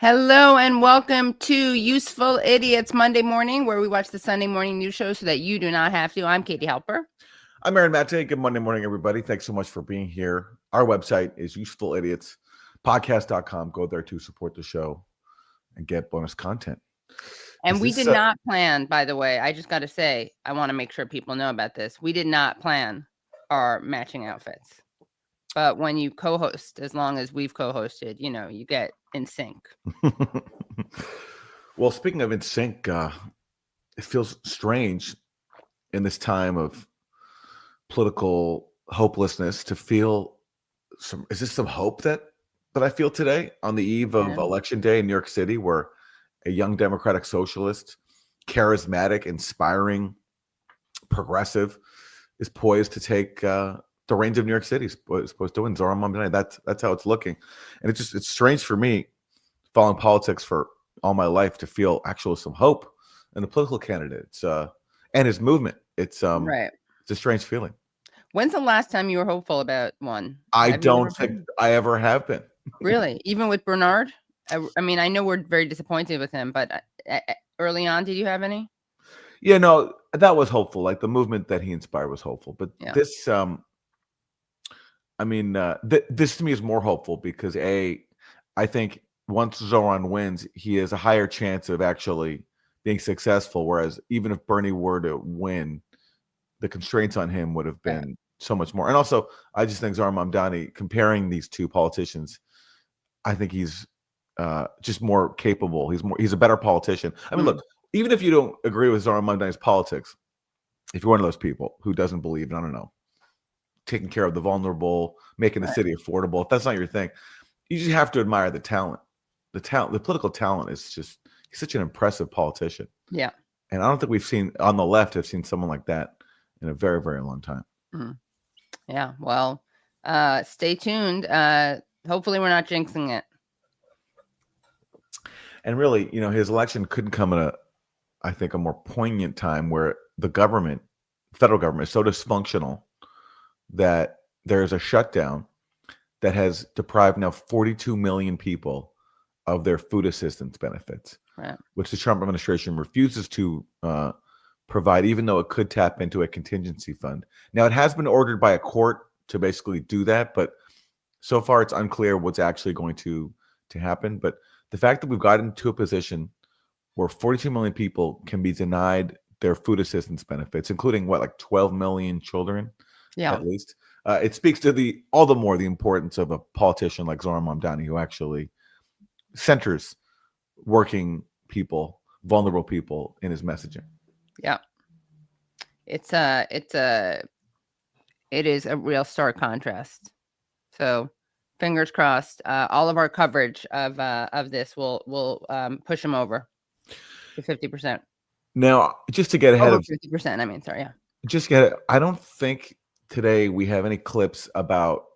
Hello and welcome to Useful Idiots Monday morning, where we watch the Sunday morning news show so that you do not have to. I'm Katie Halper. I'm Aaron Maté. Good Monday morning, everybody. Thanks so much for being here. Our website is usefulidiots.podcast.com. Go there to support the show and get bonus content. And we did not plan, by the way, I just got to say, I want to make sure people know about this. We did not plan our matching outfits. But when you co-host, as long as we've co-hosted, you get in sync. Well, speaking of in sync, it feels strange in this time of political hopelessness to feel some hope that I feel today on the eve of Election Day in New York City, where a young democratic socialist, charismatic, inspiring, progressive, is poised to take the reins of New York City, is supposed to win. Zohran Mamdani. That's how it's looking. And it's strange for me, following politics for all my life, to feel actually some hope in the political candidates and his movement. It's a strange feeling. When's the last time you were hopeful about one? I don't think I ever have been. Really? Even with Bernard? I mean, I know we're very disappointed with him, but early on, did you have any? Yeah, no, that was hopeful. Like, the movement that he inspired was hopeful. But this, this to me is more hopeful because I think once Zohran wins, he has a higher chance of actually being successful. Whereas even if Bernie were to win, the constraints on him would have been so much more. And also, I just think Zohran Mamdani, comparing these two politicians, I think he's just more capable. He's a better politician. I mean, look, even if you don't agree with Zohran Mamdani's politics, if you're one of those people who doesn't believe in, I don't know, taking care of the vulnerable, making the city affordable, if that's not your thing, you just have to admire the talent. The political talent is just, he's such an impressive politician. Yeah. And I don't think we've seen, on the left, have seen someone like that in a very, very long time. Yeah. Well, stay tuned. Hopefully we're not jinxing it. And really, his election couldn't come at I think, a more poignant time where the federal government, is so dysfunctional that there's a shutdown that has deprived now 42 million people of their food assistance benefits, which the Trump administration refuses to provide, even though it could tap into a contingency fund. Now, it has been ordered by a court to basically do that, but so far it's unclear what's actually going to happen. But the fact that we've gotten to a position where 42 million people can be denied their food assistance benefits, including like 12 million children, at least. It speaks to all the more the importance of a politician like Zohran Mamdani, who actually centers working people, vulnerable people, in his messaging. Yeah, it is a real stark contrast. So, fingers crossed. All of our coverage of this will push him over to 50%. Now, just to get ahead of 50%, I mean, sorry, I don't think today we have any clips about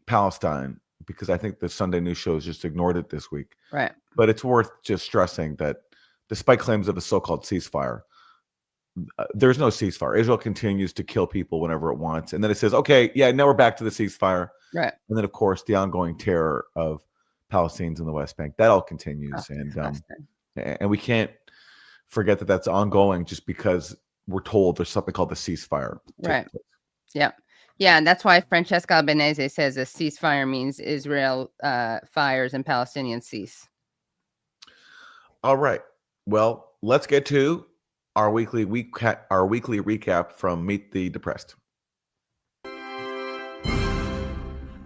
Palestine, because I think the Sunday news shows just ignored it this week. Right. But it's worth just stressing that despite claims of a so-called ceasefire, there's no ceasefire. Israel continues to kill people whenever it wants. And then it says, okay, now we're back to the ceasefire. Right. And then, of course, the ongoing terror of Palestinians in the West Bank, that all continues. And we can't forget that that's ongoing just because we're told there's something called the ceasefire. Right. Yeah. Yeah. And that's why Francesca Albanese says a ceasefire means Israel fires and Palestinians cease. All right. Well, let's get to our weekly recap from Meet the Depressed.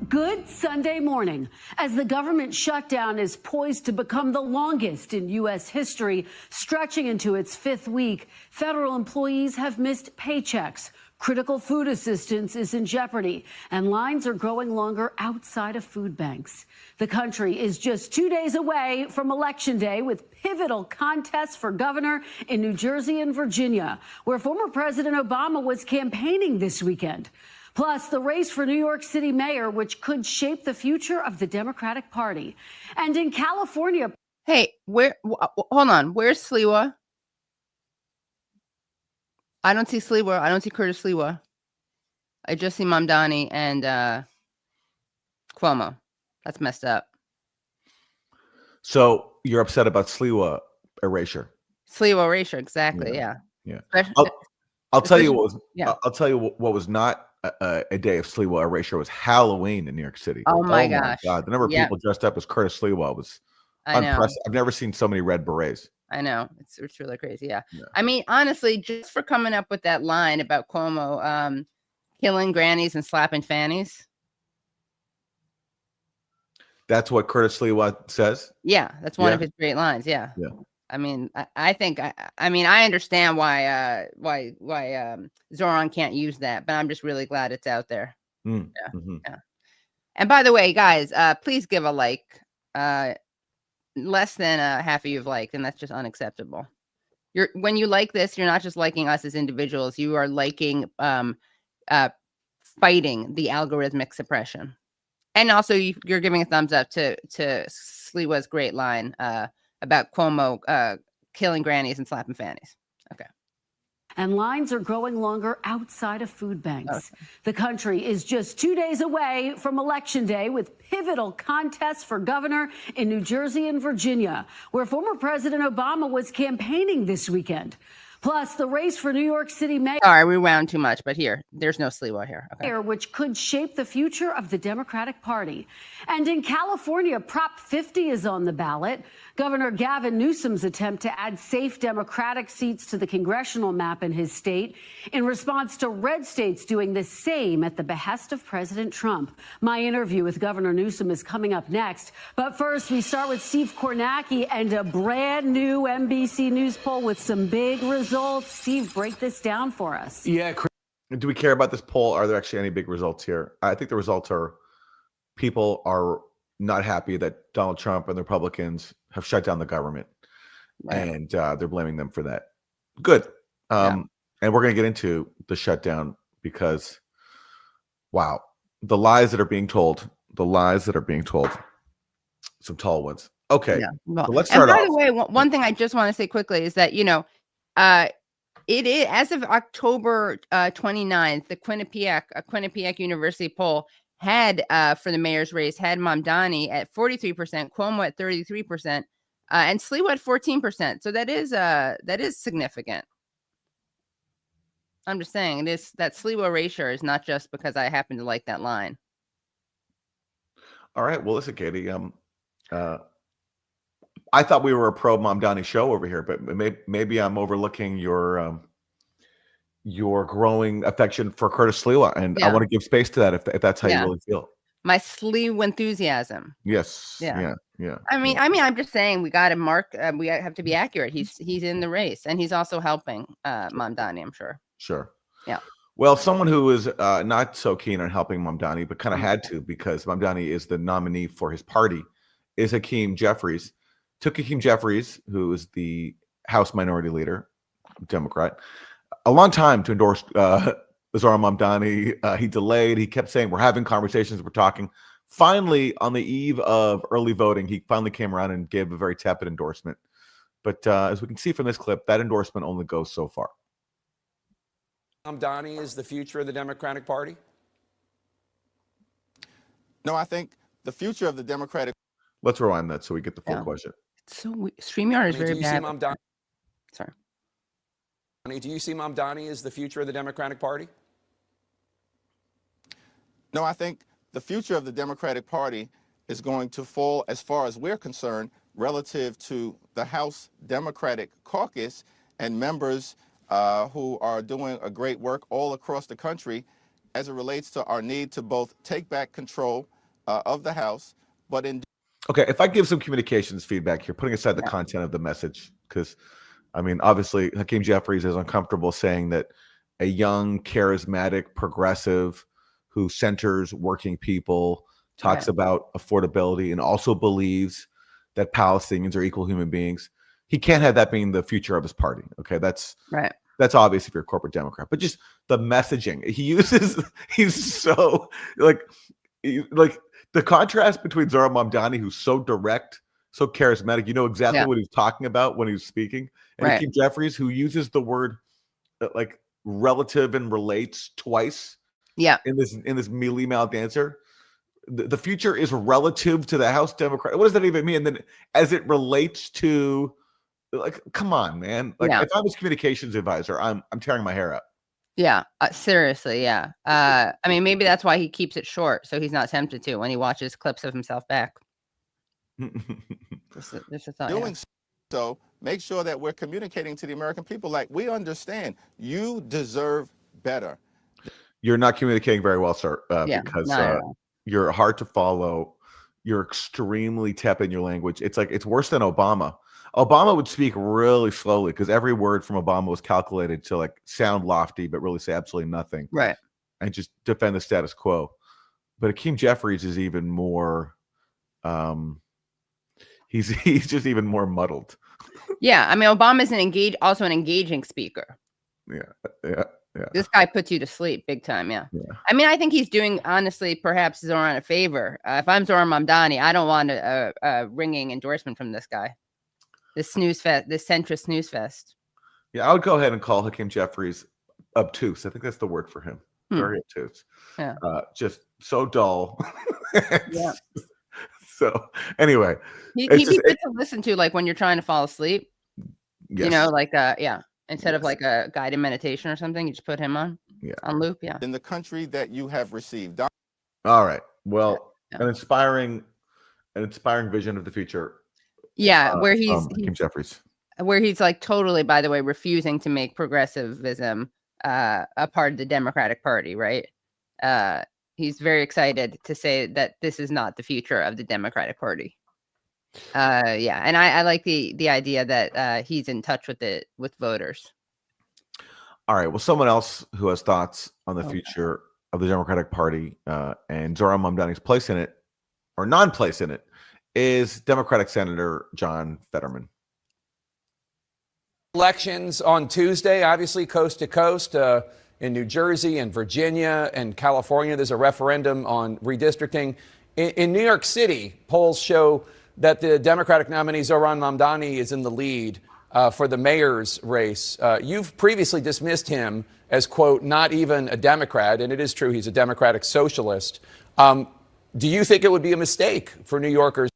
Good Sunday morning. As the government shutdown is poised to become the longest in U.S. history, stretching into its fifth week, federal employees have missed paychecks. Critical food assistance is in jeopardy, and lines are growing longer outside of food banks. The country is just 2 days away from Election Day, with pivotal contests for governor in New Jersey and Virginia, where former President Obama was campaigning this weekend. Plus, the race for New York City mayor, which could shape the future of the Democratic Party. And in California... Hey, hold on. Where's Sliwa? I don't see Sliwa. I don't see Curtis Sliwa. I just see Mamdani and Cuomo. That's messed up. So you're upset about Sliwa erasure. Sliwa erasure, exactly. Yeah. I'll tell you what was. Yeah. I'll tell you what was not a day of Sliwa erasure was Halloween in New York City. Oh my gosh! God, the number of people dressed up as Curtis Sliwa was unprecedented. I've never seen so many red berets. I know, it's really crazy. Yeah. I mean, honestly, just for coming up with that line about Cuomo killing grannies and slapping fannies. That's what Curtis Sliwa says. Yeah, that's one of his great lines. Yeah. I mean, I think I understand why Zohran can't use that, but I'm just really glad it's out there. Yeah. And by the way, guys, please give a like. Less than half of you have liked, and that's just unacceptable. When you like this, you're not just liking us as individuals. You are liking fighting the algorithmic suppression. And also, you're giving a thumbs up to Sliwa's great line about Cuomo killing grannies and slapping fannies. Okay. And lines are growing longer outside of food banks. The country is just 2 days away from Election Day, with pivotal contests for governor in New Jersey and Virginia, where former President Obama was campaigning this weekend. Plus, the race for New York City mayor. Sorry, we wound too much, but there's no Sliwa here. Okay. Which could shape the future of the Democratic Party. And in California, Prop 50 is on the ballot. Governor Gavin Newsom's attempt to add safe Democratic seats to the congressional map in his state in response to red states doing the same at the behest of President Trump. My interview with Governor Newsom is coming up next. But first, we start with Steve Kornacki and a brand new NBC News poll with some big results. Steve, break this down for us. Yeah. Do we care about this poll? Are there actually any big results here? I think the results are people are not happy that Donald Trump and the Republicans have shut down the government, and they're blaming them for that. Good. And we're going to get into the shutdown because, wow, the lies that are being told, some tall ones. Okay. Yeah. Well, so let's start off. By the way, one thing I just want to say quickly is that, it is, as of October 29th, the Quinnipiac University poll had, for the mayor's race, had Mamdani at 43%, Cuomo at 33%, and Sliwa at 14%. So that is significant. I'm just saying that Sliwa erasure is not just because I happen to like that line. All right. Well, listen, Katie, I thought we were a pro Mamdani show over here, but maybe I'm overlooking your growing affection for Curtis Sliwa, and I want to give space to that if that's how you really feel. My Sliwa enthusiasm. Yes. Yeah. I mean, I'm just saying we got to mark. We have to be accurate. He's in the race, and he's also helping Mamdani, I'm sure. Sure. Yeah. Well, someone who is not so keen on helping Mamdani, but kind of had to because Mamdani is the nominee for his party, is Hakeem Jeffries. Took Hakeem Jeffries, who is the House Minority Leader, Democrat, a long time to endorse Zohran Mamdani. He delayed. He kept saying, we're having conversations, we're talking. Finally, on the eve of early voting, he finally came around and gave a very tepid endorsement. But as we can see from this clip, that endorsement only goes so far. Mamdani is the future of the Democratic Party? No, I think the future of the Democratic. Let's rewind that so we get the full question. So StreamYard is very bad. Sorry. Do you see Mamdani as the future of the Democratic Party? No, I think the future of the Democratic Party is going to fall, as far as we're concerned, relative to the House Democratic Caucus and members who are doing a great work all across the country as it relates to our need to both take back control of the House, but in. Okay, if I give some communications feedback here, putting aside the content of the message, because, I mean, obviously, Hakeem Jeffries is uncomfortable saying that a young, charismatic, progressive who centers working people, talks about affordability, and also believes that Palestinians are equal human beings. He can't have that being the future of his party. Okay, that's right. That's obvious if you're a corporate Democrat, but just the messaging he uses, he's so like the contrast between Zohran Mamdani, who's so direct, so charismatic, you know exactly what he's talking about when he's speaking, and Hakeem Jeffries, who uses the word like relative and relates twice. In this mealy mouthed answer. the future is relative to the House Democrat. What does that even mean? And then as it relates to, like, come on, man. Like, if I was communications advisor, I'm tearing my hair out. Yeah, seriously, yeah. I mean, maybe that's why he keeps it short, so he's not tempted to when he watches clips of himself back. Just a thought, Doing so, make sure that we're communicating to the American people like we understand you deserve better. You're not communicating very well, sir, because you're hard to follow. You're extremely tepid in your language. It's like it's worse than Obama. Obama would speak really slowly because every word from Obama was calculated to like sound lofty, but really say absolutely nothing. Right. And just defend the status quo. But Hakeem Jeffries is even more. He's just even more muddled. Yeah, I mean, Obama's also an engaging speaker. Yeah. This guy puts you to sleep big time. Yeah. I mean, I think he's doing, honestly, perhaps Zohran a favor. If I'm Zohran Mamdani, I don't want a ringing endorsement from this guy. This centrist snooze fest. Yeah, I would go ahead and call Hakeem Jeffries obtuse. I think that's the word for him. Very obtuse. Yeah. Just so dull. Yeah. So anyway, he'd be good to listen to, like when you're trying to fall asleep. Yes. You know, like instead of like a guided meditation or something, you just put him on loop. Yeah. In the country that you have received. All right. Well, an inspiring vision of the future. Yeah, where he's Hakeem Jeffries. Where he's like totally, by the way, refusing to make progressivism a part of the Democratic Party, right? He's very excited to say that this is not the future of the Democratic Party. And I like the idea that he's in touch with voters. All right. Well, someone else who has thoughts on the future of the Democratic Party and Zohran Mamdani's place in it, or non-place in it, is Democratic Senator John Fetterman. Elections on Tuesday, obviously coast to coast. In New Jersey and Virginia and California, there's a referendum on redistricting. In New York City, polls show that the Democratic nominee Zohran Mamdani is in the lead for the mayor's race. You've previously dismissed him as, quote, not even a Democrat, and it is true he's a Democratic socialist. Do you think it would be a mistake for New Yorkers?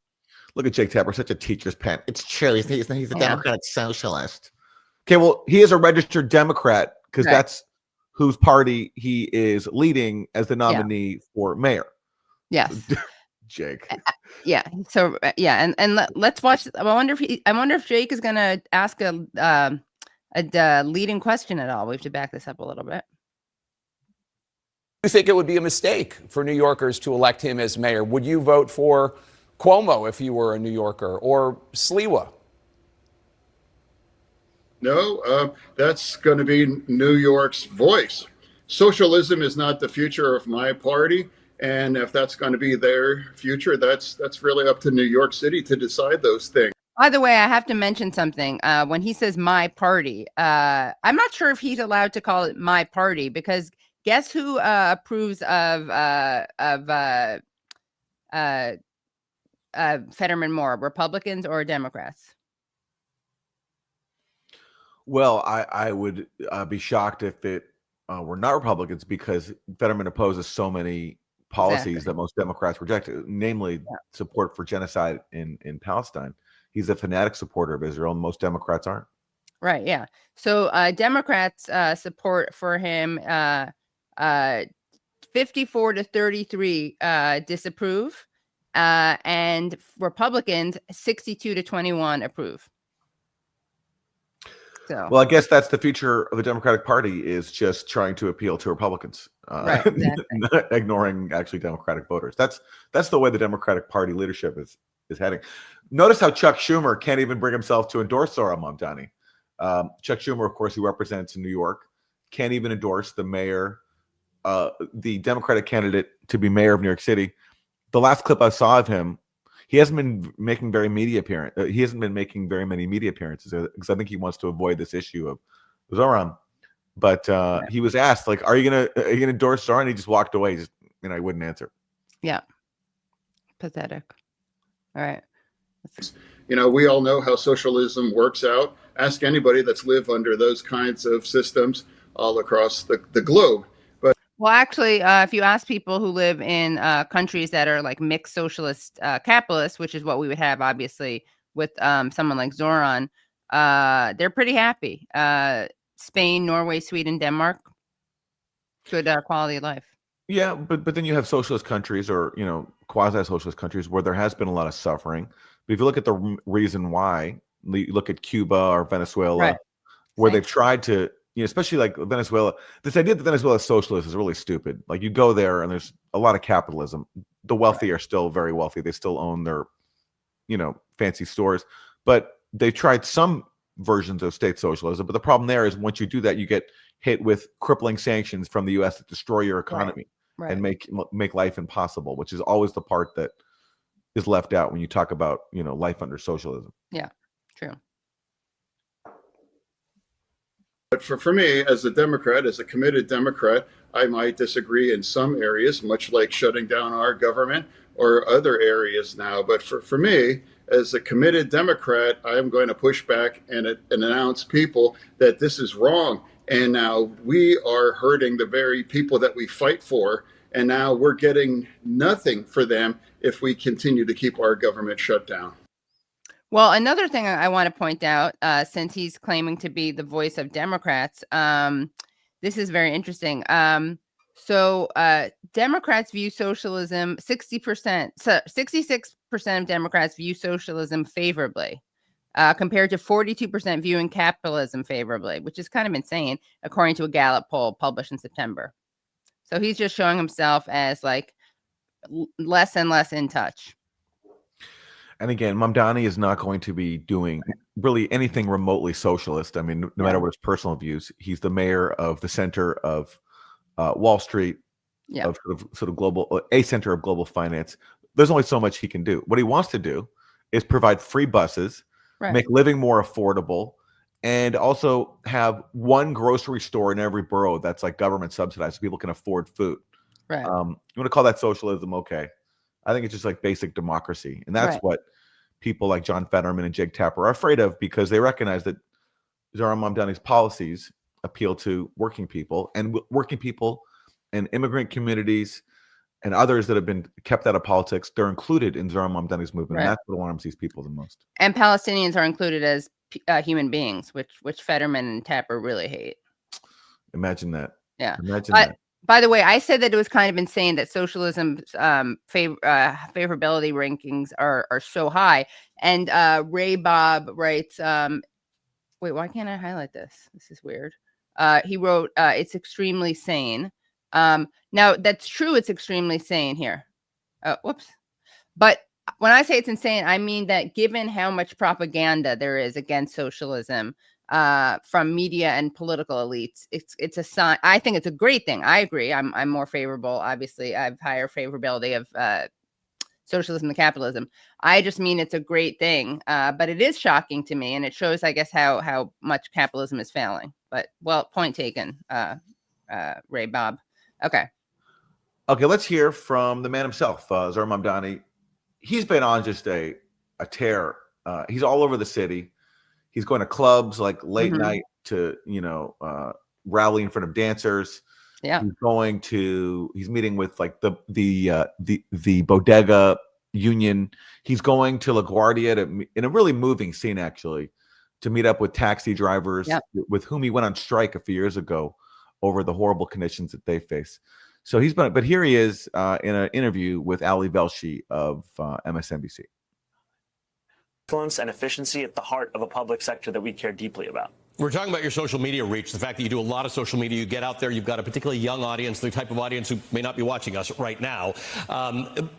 Look at Jake Tapper, such a teacher's pet. It's true. He's a Democratic socialist. Okay, well, he is a registered Democrat because that's whose party he is leading as the nominee for mayor. Yes. Jake. So and let's watch. I wonder if Jake is going to ask a leading question at all. We have to back this up a little bit. Do you think it would be a mistake for New Yorkers to elect him as mayor? Would you vote for Cuomo if you were a New Yorker, or Sliwa? No, that's going to be New York's voice. Socialism is not the future of my party. And if that's going to be their future, that's really up to New York City to decide those things. By the way, I have to mention something. When he says my party, I'm not sure if he's allowed to call it my party, because guess who approves of Fetterman more, Republicans or Democrats? Well, I would be shocked if it were not Republicans, because Fetterman opposes so many policies that most Democrats reject, namely support for genocide in Palestine. He's a fanatic supporter of Israel, and most Democrats aren't. Right, yeah. So Democrats support for him 54 to 33 disapprove, and Republicans 62 to 21 approve. So. Well, I guess that's the future of the Democratic Party, is just trying to appeal to Republicans, right, exactly. ignoring actually Democratic voters. That's the way the Democratic Party leadership is heading. Notice how Chuck Schumer can't even bring himself to endorse Zohran Mamdani. Chuck Schumer, of course, who represents New York, can't even endorse the mayor, the Democratic candidate to be mayor of New York City. The last clip I saw of him, he hasn't been making very many media appearances because I think he wants to avoid this issue of Zohran. But he was asked, like, "Are you gonna endorse Zohran?" He just walked away. He wouldn't answer. Yeah, pathetic. All right. We all know how socialism works out. Ask anybody that's lived under those kinds of systems all across the globe. Well, actually, if you ask people who live in countries that are like mixed socialist capitalists, which is what we would have, obviously, with someone like Zohran, they're pretty happy. Spain, Norway, Sweden, Denmark, good quality of life. Yeah, but then you have socialist countries or, quasi-socialist countries where there has been a lot of suffering. But if you look at the reason why, you look at Cuba or Venezuela, Right. where Same. they've tried to, especially like Venezuela, this idea that Venezuela is socialist is really stupid. Like you go there and there's a lot of capitalism. The wealthy are still very wealthy. They still own their, fancy stores. But they tried some versions of state socialism. But the problem there is once you do that, you get hit with crippling sanctions from the U.S. that destroy your economy. Right. And make life impossible, which is always the part that is left out when you talk about, life under socialism. Yeah, true. But for me, as a Democrat, as a committed Democrat, I might disagree in some areas, much like shutting down our government or other areas now. But for me, as a committed Democrat, I'm going to push back and announce people that this is wrong. And now we are hurting the very people that we fight for. And now we're getting nothing for them if we continue to keep our government shut down. Well, another thing I want to point out, since he's claiming to be the voice of Democrats, this is very interesting. So Democrats view socialism 60%, so 66% of Democrats view socialism favorably. Compared to 42% viewing capitalism favorably, which is kind of insane, according to a Gallup poll published in September. So he's just showing himself as like less and less in touch. And again, Mamdani is not going to be doing really anything remotely socialist. I mean, no matter what his personal views, he's the mayor of the center of Wall Street, of sort of global, a center of global finance. There's only so much he can do. What he wants to do is provide free buses, make living more affordable, and also have one grocery store in every borough that's like government subsidized so people can afford food. Right. You want to call that socialism? Okay. I think it's just like basic democracy. And that's what people like John Fetterman and Jake Tapper are afraid of because they recognize that Zohran Mamdani's policies appeal to working people and immigrant communities and others that have been kept out of politics. They're included in Zohran Mamdani's movement. And that's what alarms these people the most. And Palestinians are included as human beings, which Fetterman and Tapper really hate. Imagine that. Yeah. Imagine that. By the way, I said that it was kind of insane that socialism's favorability rankings are so high. And Ray Bob writes, wait, why can't I highlight this? This is weird. He wrote, it's extremely sane. Now, that's true. It's extremely sane here. Whoops. But when I say it's insane, I mean that given how much propaganda there is against socialism, from media and political elites, it's a sign. I think it's a great thing. I agree. I'm more favorable. Obviously, I have higher favorability of socialism than capitalism. I just mean it's a great thing. But it is shocking to me, and it shows, I guess, how much capitalism is failing. But point taken, Ray Bob. Okay, let's hear from the man himself, Zohran Mamdani. He's been on just a tear. He's all over the city. He's going to clubs like late night to, rally in front of dancers. Yeah. He's meeting with like the bodega union. He's going to LaGuardia in a really moving scene, actually, to meet up with taxi drivers with whom he went on strike a few years ago over the horrible conditions that they face. So but here he is in an interview with Ali Velshi of MSNBC. Excellence and efficiency at the heart of a public sector that we care deeply about. We're talking about your social media reach, the fact that you do a lot of social media, you get out there, you've got a particularly young audience, the type of audience who may not be watching us right now.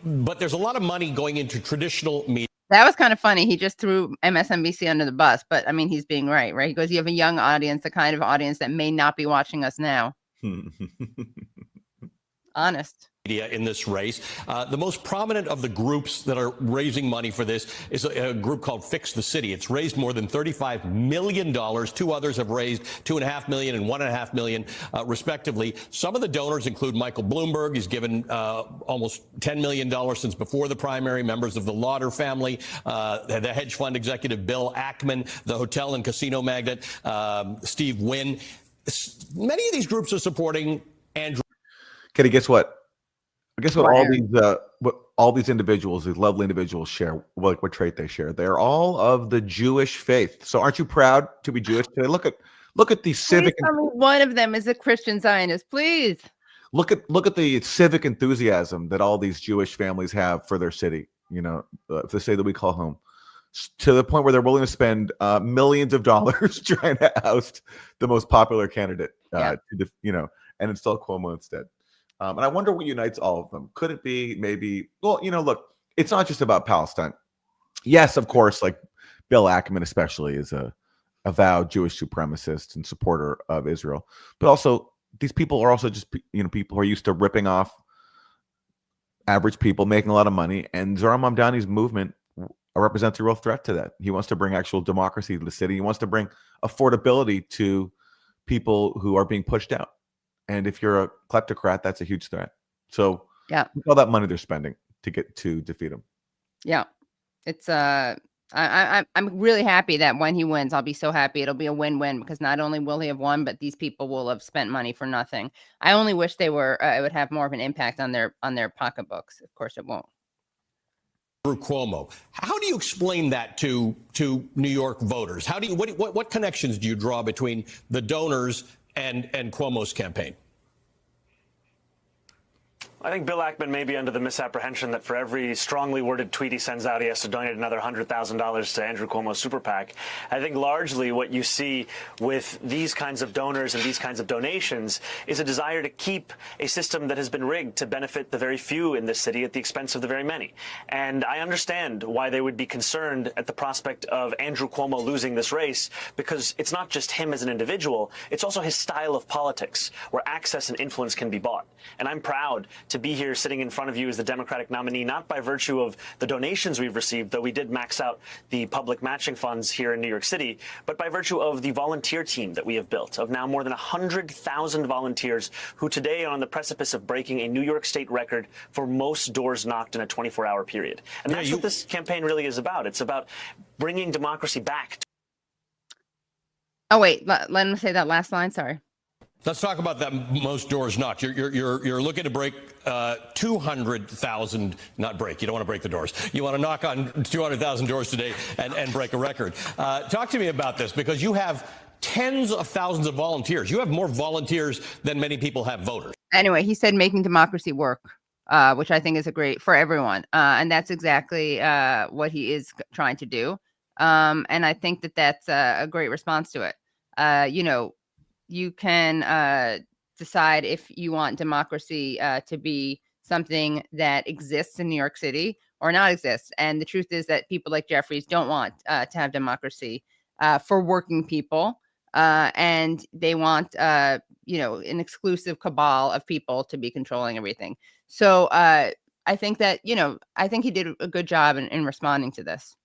But there's a lot of money going into traditional media. That was kind of funny. He just threw MSNBC under the bus, but I mean, he's being right? He goes, you have a young audience, the kind of audience that may not be watching us now. Honest. In this race. The most prominent of the groups that are raising money for this is a group called Fix the City. It's raised more than $35 million. Two others have raised $2.5 million and $1.5 million, respectively. Some of the donors include Michael Bloomberg. He's given almost $10 million since before the primary. Members of the Lauder family, the hedge fund executive Bill Ackman, the hotel and casino magnate Steve Wynn. Many of these groups are supporting Andrew. Kenny, guess what? Guess what? What, All these individuals, these lovely individuals, share what trait they share. They're all of the Jewish faith. So, aren't you proud to be Jewish today? Look at the civic. Please tell me one of them is a Christian Zionist, please. Look at the civic enthusiasm that all these Jewish families have for their city. The city that we call home, to the point where they're willing to spend millions of dollars trying to oust the most popular candidate. And install Cuomo instead. And I wonder what unites all of them. Could it be maybe? Well, look, it's not just about Palestine. Yes, of course, like Bill Ackman especially is a avowed Jewish supremacist and supporter of Israel, but also these people are also just people who are used to ripping off average people, making a lot of money, and Zohran Mamdani's movement represents a real threat to that. He wants to bring actual democracy to the city. He wants to bring affordability to people who are being pushed out. And if you're a kleptocrat, that's a huge threat. So look all that money they're spending to get to defeat him. Yeah, it's I'm really happy that when he wins, I'll be so happy. It'll be a win-win because not only will he have won, but these people will have spent money for nothing. I only wish they were it would have more of an impact on their pocketbooks. Of course, it won't. Cuomo. How do you explain that to New York voters? How do you what connections do you draw between the donors and Cuomo's campaign? I think Bill Ackman may be under the misapprehension that for every strongly worded tweet he sends out, he has to donate another $100,000 to Andrew Cuomo's super PAC. I think largely what you see with these kinds of donors and these kinds of donations is a desire to keep a system that has been rigged to benefit the very few in this city at the expense of the very many. And I understand why they would be concerned at the prospect of Andrew Cuomo losing this race, because it's not just him as an individual, it's also his style of politics, where access and influence can be bought. And I'm proud to be here sitting in front of you as the Democratic nominee, not by virtue of the donations we've received, though we did max out the public matching funds here in New York City, but by virtue of the volunteer team that we have built, of now more than 100,000 volunteers who today are on the precipice of breaking a New York State record for most doors knocked in a 24-hour period. And that's what this campaign really is about. It's about bringing democracy back. Oh, wait, let him say that last line. Sorry. Let's talk about that most doors knocked. You're looking to break 200,000, not break. You don't want to break the doors. You want to knock on 200,000 doors today and break a record. Talk to me about this, because you have tens of thousands of volunteers. You have more volunteers than many people have voters. Anyway, he said making democracy work, which I think is a great for everyone. And that's exactly what he is trying to do. And I think that that's a great response to it. You can decide if you want democracy to be something that exists in New York City or not exists. And the truth is that people like Jeffries don't want to have democracy for working people. And they want, an exclusive cabal of people to be controlling everything. So I think that, I think he did a good job in responding to this.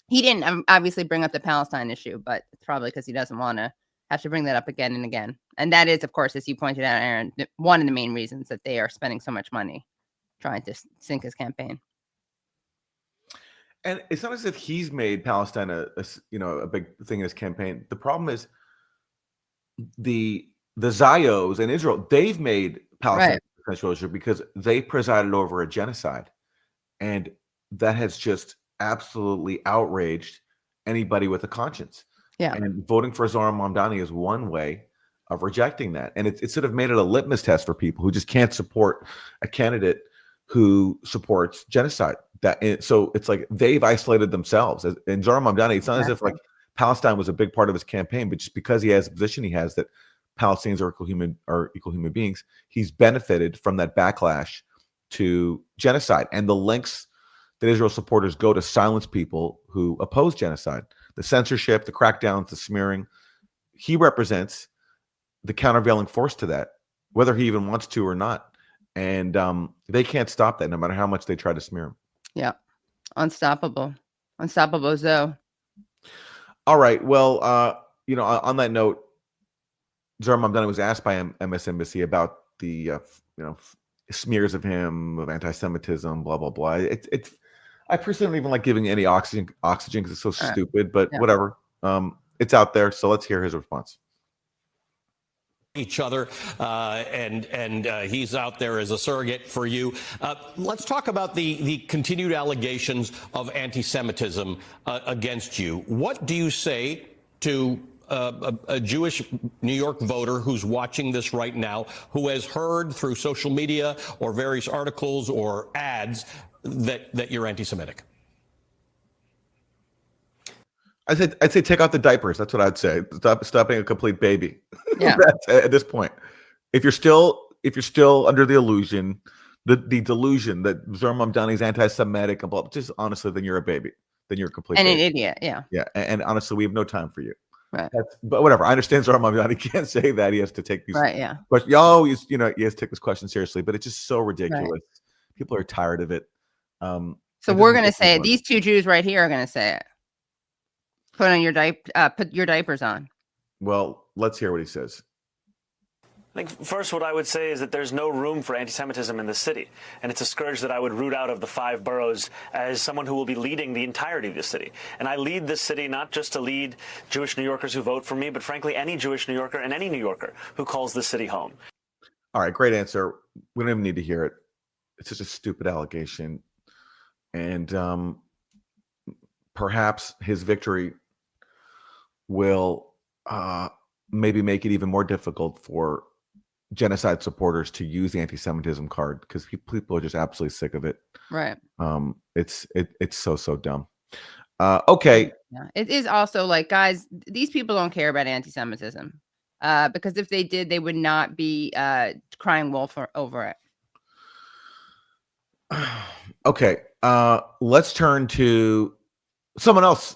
He didn't obviously bring up the Palestine issue, but it's probably because he doesn't want to have to bring that up again and again. And that is, of course, as you pointed out, Aaron, one of the main reasons that they are spending so much money trying to sink his campaign. And it's not as if he's made Palestine a big thing in his campaign. The problem is the Zios in Israel, they've made Palestine a potential issue because they presided over a genocide. And that has just absolutely outraged anybody with a conscience. Yeah. And voting for Zohran Mamdani is one way of rejecting that. And it sort of made it a litmus test for people who just can't support a candidate who supports genocide. So it's like they've isolated themselves. And Zohran Mamdani, it's not as if like Palestine was a big part of his campaign, but just because he has the position he has that Palestinians are equal human beings, he's benefited from that backlash to genocide and the lengths that Israel supporters go to silence people who oppose genocide. The censorship, the crackdowns, the smearing. He represents the countervailing force to that, whether he even wants to or not. And they can't stop that no matter how much they try to smear him. Yeah. Unstoppable. Unstoppable Zoe. All right. Well, on that note, Zohran Mamdani was asked by MSNBC about the, smears of him, of anti-Semitism, blah, blah, blah. I personally don't even like giving any oxygen because it's so stupid, but whatever. It's out there. So let's hear his response. each other, and he's out there as a surrogate for you. Let's talk about the continued allegations of anti-Semitism against you. What do you say to a Jewish New York voter who's watching this right now, who has heard through social media or various articles or ads that you're anti-Semitic? I'd say take out the diapers. That's what I'd say. Stop being a complete baby. Yeah. At this point, if you're still under the illusion, the delusion that Zohran Mamdani is anti-Semitic and blah, just honestly, then you're a baby. Then you're a complete and baby. an idiot. Yeah. Yeah, and honestly, we have no time for you. Right. But whatever. I understand Zohran Mamdani can't say that. He has to take these. Right. Yeah. But he has to take this question seriously. But it's just so ridiculous. Right. People are tired of it. So we're gonna say it. These two Jews right here are gonna say it. Put your diapers on. Well, let's hear what he says. I think first what I would say is that there's no room for anti-Semitism in this city, and it's a scourge that I would root out of the 5 boroughs as someone who will be leading the entirety of the city. And I lead this city not just to lead Jewish New Yorkers who vote for me, but frankly any Jewish New Yorker and any New Yorker who calls this city home. All right, great answer. We don't even need to hear it. It's such a stupid allegation. And perhaps his victory will maybe make it even more difficult for genocide supporters to use the anti-Semitism card, because people are just absolutely sick of it. Right. It's so dumb. Okay. Yeah. It is also like, guys, these people don't care about anti-Semitism, because if they did, they would not be crying wolf over it. Okay. Let's turn to someone else.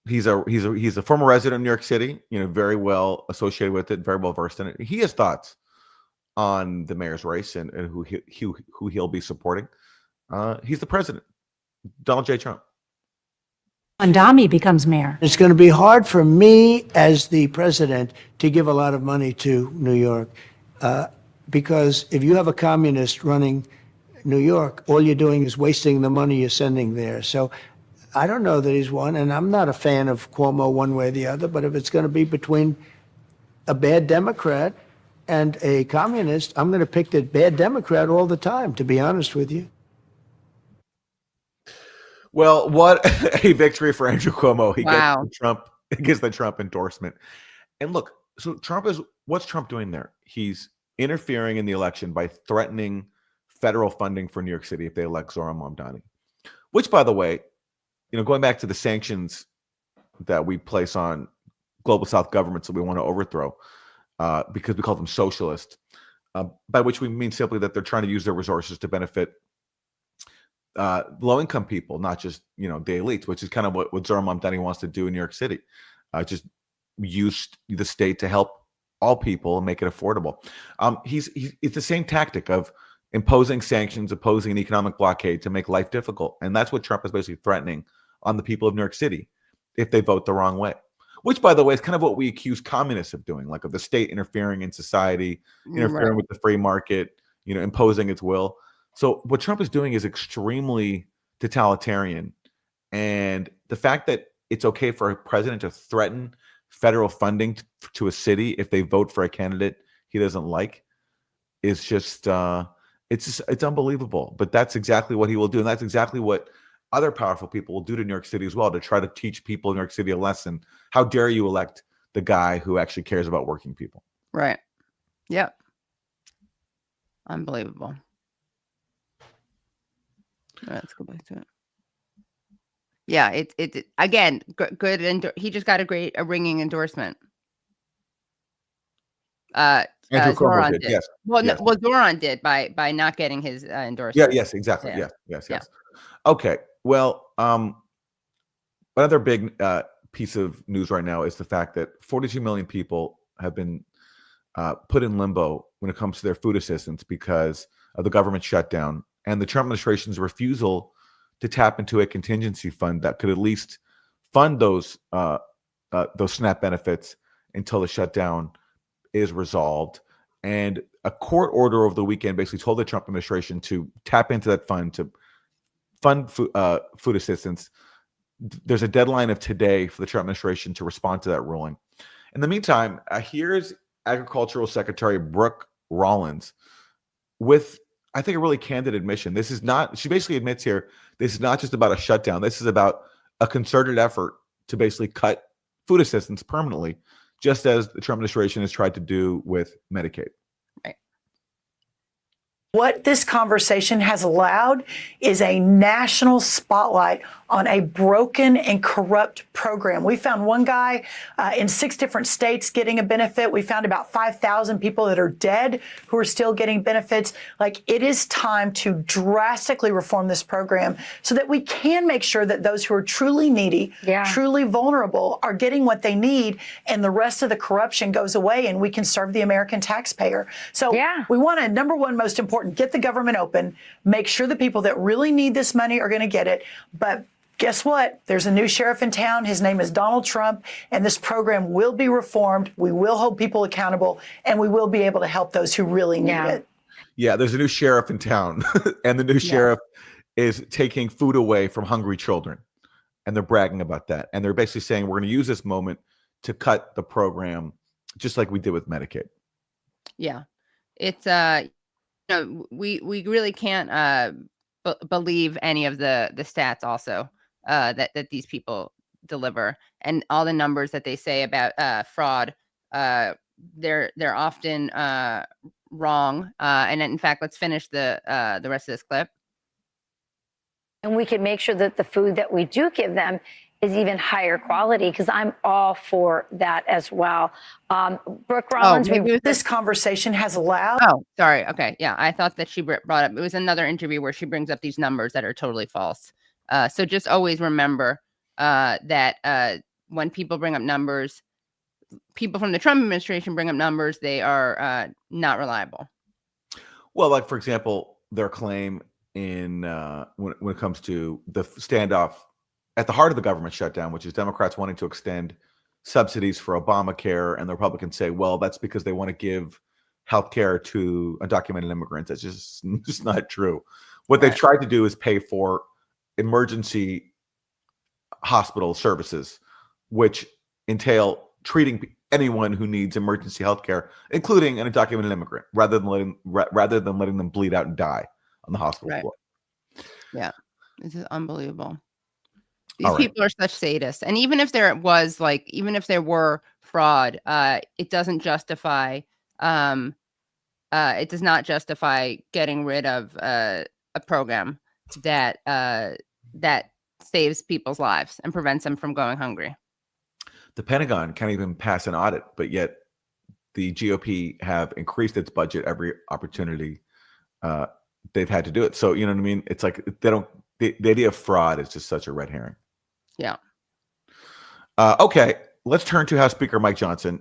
He's a former resident of New York City, very well associated with it, very well versed in it. He has thoughts on the mayor's race and who he'll be supporting. He's the president, Donald J. Trump. Mamdani becomes mayor. It's going to be hard for me as the president to give a lot of money to New York, because if you have a communist running New York, all you're doing is wasting the money you're sending there. So I don't know that he's won, and I'm not a fan of Cuomo one way or the other, but if it's going to be between a bad Democrat and a communist, I'm going to pick the bad Democrat all the time, to be honest with you. Well, what a victory for Andrew Cuomo. He gets the Trump endorsement. And look, so what's Trump doing there? He's interfering in the election by threatening federal funding for New York City if they elect Zohran Mamdani, which, by the way, going back to the sanctions that we place on global South governments that we want to overthrow, because we call them socialist, by which we mean simply that they're trying to use their resources to benefit low-income people, not just the elites, which is kind of what Zohran Mamdani wants to do in New York City. Just use the state to help all people and make it affordable. It's the same tactic of imposing sanctions, opposing an economic blockade to make life difficult. And that's what Trump is basically threatening on the people of New York City if they vote the wrong way. Which, by the way, is kind of what we accuse communists of doing, like of the state interfering in society, interfering with the free market, imposing its will. So what Trump is doing is extremely totalitarian. And the fact that it's okay for a president to threaten federal funding to a city if they vote for a candidate he doesn't like is just it's unbelievable. But that's exactly what he will do. And that's exactly what other powerful people will do to New York City as well, to try to teach people in New York City a lesson. How dare you elect the guy who actually cares about working people? Right. Yep. Unbelievable. All right, let's go back to it. Yeah, it again, good. And he just got a ringing endorsement. Andrew Cuomo Zohran did. Yes. Well, yes. No, well, Zohran did by not getting his endorsement. Yeah. Yes. Exactly. Yeah. Yes. Yeah. Okay. Well, another big piece of news right now is the fact that 42 million people have been put in limbo when it comes to their food assistance because of the government shutdown and the Trump administration's refusal to tap into a contingency fund that could at least fund those SNAP benefits until the shutdown is resolved. And a court order over the weekend basically told the Trump administration to tap into that fund to fund food assistance. There's a deadline of today for the Trump administration to respond to that ruling. In the meantime, here's Agricultural Secretary Brooke Rollins with, I think, a really candid admission. This is not, she basically admits here, this is not just about a shutdown. This is about a concerted effort to basically cut food assistance permanently, just as the Trump administration has tried to do with Medicaid. Right. What this conversation has allowed is a national spotlight on a broken and corrupt program. We found one guy in 6 different states getting a benefit. We found about 5,000 people that are dead who are still getting benefits. Like, it is time to drastically reform this program so that we can make sure that those who are truly needy, truly vulnerable, are getting what they need, and the rest of the corruption goes away and we can serve the American taxpayer. So we want to, number one, most important, get the government open, make sure the people that really need this money are going to get it. But guess what? There's a new sheriff in town. His name is Donald Trump, and this program will be reformed. We will hold people accountable, and we will be able to help those who really need it. Yeah, there's a new sheriff in town, and the new sheriff is taking food away from hungry children, and they're bragging about that. And they're basically saying, we're going to use this moment to cut the program, just like we did with Medicaid. Yeah, it's we really can't believe any of the stats also that these people deliver, and all the numbers that they say about fraud. They're often wrong. And in fact, let's finish the rest of this clip. And we can make sure that the food that we do give them is even higher quality, because I'm all for that as well. Brooke Rollins, this conversation has allowed. Oh, sorry. Okay. Yeah. I thought that she brought up, it was another interview where she brings up these numbers that are totally false. So just always remember that when people bring up numbers, people from the Trump administration bring up numbers, they are not reliable. Well, like, for example, their claim in when it comes to the standoff at the heart of the government shutdown, which is Democrats wanting to extend subsidies for Obamacare, and the Republicans say, well, that's because they want to give health care to undocumented immigrants. That's just not true. What they've tried to do is pay for emergency hospital services, which entail treating anyone who needs emergency health care, including an undocumented immigrant, rather than letting them bleed out and die on the hospital floor. Yeah, this is unbelievable. These people are such sadists. And even if there was even if there were fraud, it doesn't justify, it does not justify getting rid of a program that saves people's lives and prevents them from going hungry. The Pentagon can't even pass an audit, but yet the GOP have increased its budget every opportunity they've had to do it. So, you know what I mean? It's like the idea of fraud is just such a red herring. Yeah. Okay, let's turn to House Speaker Mike Johnson,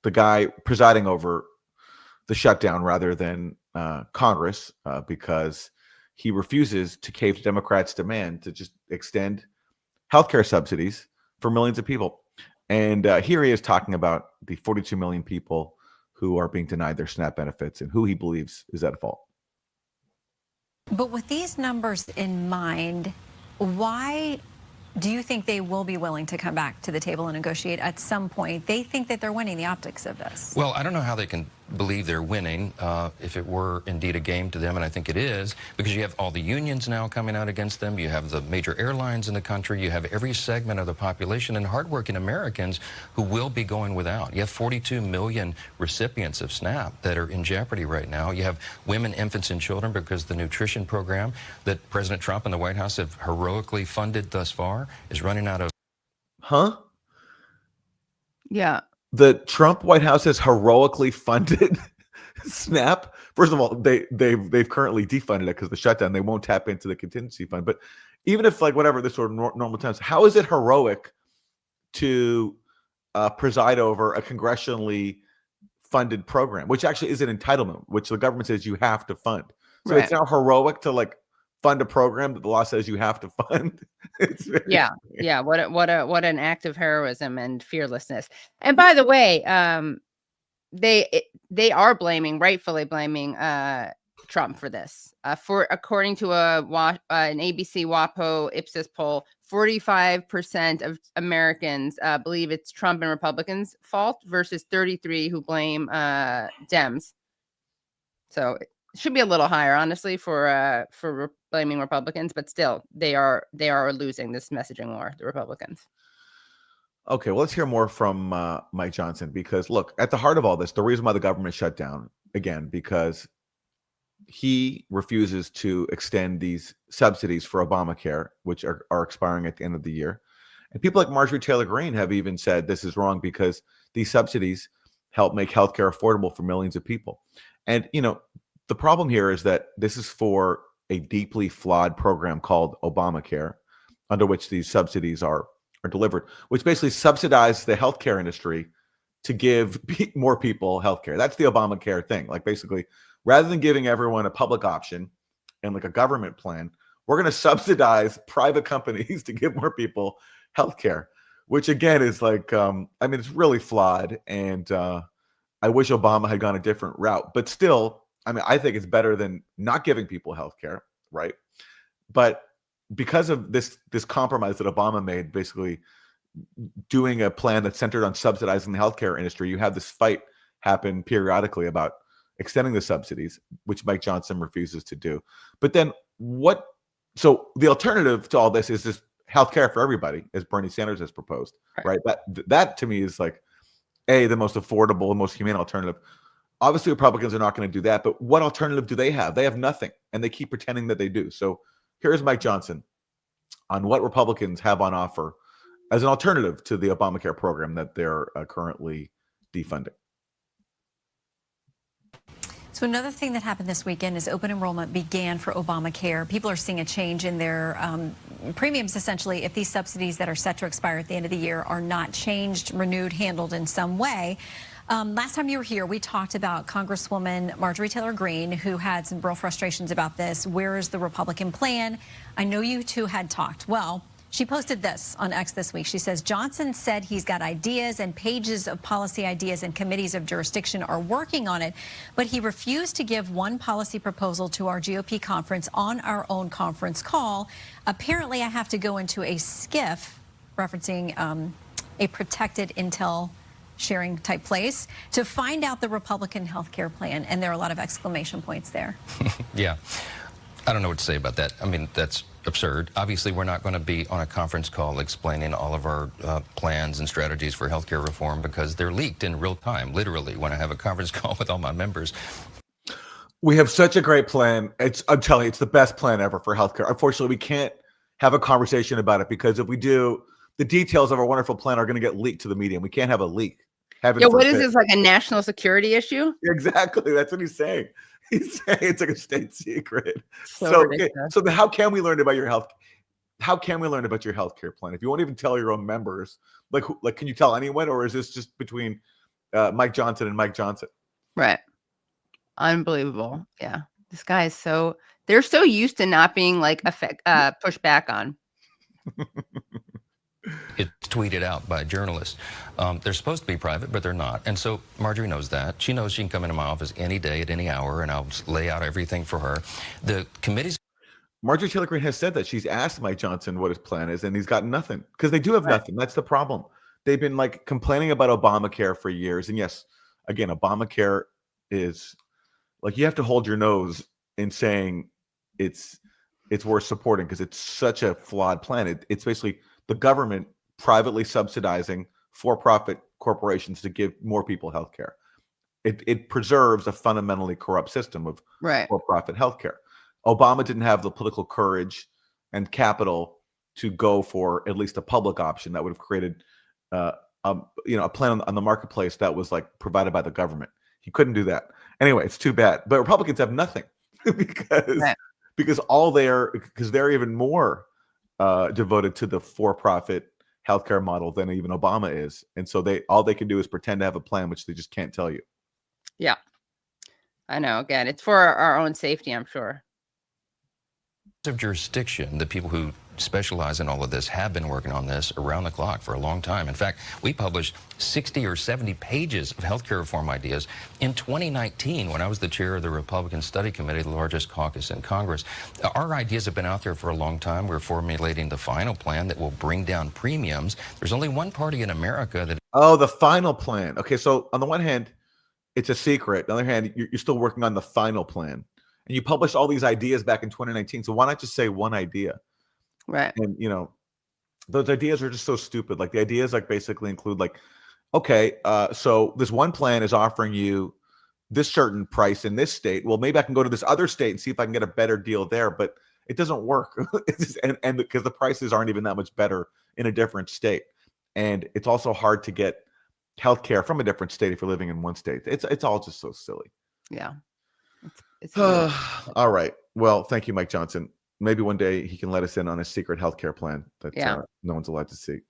the guy presiding over the shutdown rather than Congress, because he refuses to cave to Democrats' demand to just extend healthcare subsidies for millions of people. And here he is talking about the 42 million people who are being denied their SNAP benefits and who he believes is at fault. But with these numbers in mind, why do you think they will be willing to come back to the table and negotiate at some point? They think that they're winning the optics of this. Well, I don't know how they can believe they're winning if it were indeed a game to them, and I think it is, because you have all the unions now coming out against them. You have the major airlines in the country. You have every segment of the population and hardworking Americans who will be going without. You have 42 million recipients of SNAP that are in jeopardy right now. You have women, infants, and children, because the nutrition program that President Trump and the White House have heroically funded thus far is running out of... Huh? Yeah. The Trump White House has heroically funded SNAP. First of all, they've currently defunded it because of the shutdown. They won't tap into the contingency fund. But even if, like, whatever, this sort of normal times, how is it heroic to preside over a congressionally funded program, which actually is an entitlement, which the government says you have to fund? So it's now heroic to, like, fund a program that the law says you have to fund. Yeah. What an act of heroism and fearlessness. And by the way, they are rightfully blaming Trump for this. According to an ABC WAPO Ipsos poll, 45% of Americans believe it's Trump and Republicans' fault versus 33% who blame Dems. So it should be a little higher, honestly, for blaming Republicans, but still, they are losing this messaging war, the Republicans. Okay, well, let's hear more from Mike Johnson, because look, at the heart of all this, the reason why the government shut down, again, because he refuses to extend these subsidies for Obamacare, which are expiring at the end of the year. And people like Marjorie Taylor Greene have even said this is wrong because these subsidies help make healthcare affordable for millions of people. And, you know, the problem here is that this is for a deeply flawed program called Obamacare, under which these subsidies are delivered, which basically subsidizes the healthcare industry to give more people healthcare. That's the Obamacare thing. Like, basically, rather than giving everyone a public option and like a government plan, we're going to subsidize private companies to give more people healthcare, which again is like, I mean, it's really flawed. And I wish Obama had gone a different route, but still, I mean, I think it's better than not giving people healthcare, right? But because of this compromise that Obama made, basically doing a plan that's centered on subsidizing the healthcare industry, you have this fight happen periodically about extending the subsidies, which Mike Johnson refuses to do. But then so the alternative to all this is just healthcare for everybody, as Bernie Sanders has proposed, right? That to me is like the most affordable, most humane alternative. Obviously, Republicans are not going to do that, but what alternative do they have? They have nothing, and they keep pretending that they do. So here's Mike Johnson on what Republicans have on offer as an alternative to the Obamacare program that they're currently defunding. So another thing that happened this weekend is open enrollment began for Obamacare. People are seeing a change in their premiums, essentially, if these subsidies that are set to expire at the end of the year are not changed, renewed, handled in some way. Last time you were here, we talked about Congresswoman Marjorie Taylor Greene, who had some real frustrations about this. Where is the Republican plan? I know you two had talked. Well, she posted this on X this week. She says, Johnson said he's got ideas and pages of policy ideas and committees of jurisdiction are working on it, but he refused to give one policy proposal to our GOP conference on our own conference call. Apparently, I have to go into a SCIF, referencing a protected intel sharing type place, to find out the Republican health care plan. And there are a lot of exclamation points there. Yeah. I don't know what to say about that. I mean, that's absurd. Obviously, we're not going to be on a conference call explaining all of our plans and strategies for healthcare reform because they're leaked in real time, literally, when I have a conference call with all my members. We have such a great plan. I'm telling you, it's the best plan ever for healthcare. Unfortunately, we can't have a conversation about it because if we do, the details of our wonderful plan are going to get leaked to the media. We can't have a leak. Yeah, what is this, like a national security issue? Exactly. That's what he's saying. He's saying it's like a state secret. So how can we learn about your health? How can we learn about your healthcare plan if you won't even tell your own members? Like, can you tell anyone, or is this just between Mike Johnson and Mike Johnson? Right. Unbelievable. Yeah, this guy is they're so used to not being like pushed back on. It's tweeted out by journalists. They're supposed to be private, but they're not. And so Marjorie knows that. She knows she can come into my office any day at any hour, and I'll lay out everything for her. The committees. Marjorie Taylor Greene has said that she's asked Mike Johnson what his plan is, and he's got nothing because they do have nothing. That's the problem. They've been like complaining about Obamacare for years. And yes, again, Obamacare is like you have to hold your nose in saying it's worth supporting because it's such a flawed plan. It's basically the government privately subsidizing for-profit corporations to give more people health care. It preserves a fundamentally corrupt system of for-profit health care. Obama didn't have the political courage and capital to go for at least a public option that would have created a plan on the marketplace that was like provided by the government. He couldn't do that. Anyway, it's too bad. But Republicans have nothing because they're even more devoted to the for-profit healthcare model than even Obama is. And so all they can do is pretend to have a plan, which they just can't tell you. Yeah, I know. Again, it's for our own safety, I'm sure. of jurisdiction, the people who specialize in all of this have been working on this around the clock for a long time. In fact, we published 60 or 70 pages of healthcare reform ideas in 2019 when I was the chair of the Republican Study Committee, the largest caucus in Congress. Our ideas have been out there for a long time. We're formulating the final plan that will bring down premiums. There's only one party in America that... Oh, the final plan. Okay, so on the one hand, it's a secret. On the other hand, you're still working on the final plan. And you published all these ideas back in 2019. So why not just say one idea? Right. And, you know, those ideas are just so stupid. Like the ideas like basically include like, okay, so this one plan is offering you this certain price in this state. Well, maybe I can go to this other state and see if I can get a better deal there. But it doesn't work. and because the prices aren't even that much better in a different state. And it's also hard to get healthcare from a different state if you're living in one state. It's all just so silly. Yeah. It's all right. Well, thank you, Mike Johnson. Maybe one day he can let us in on a secret healthcare plan that no one's allowed to see.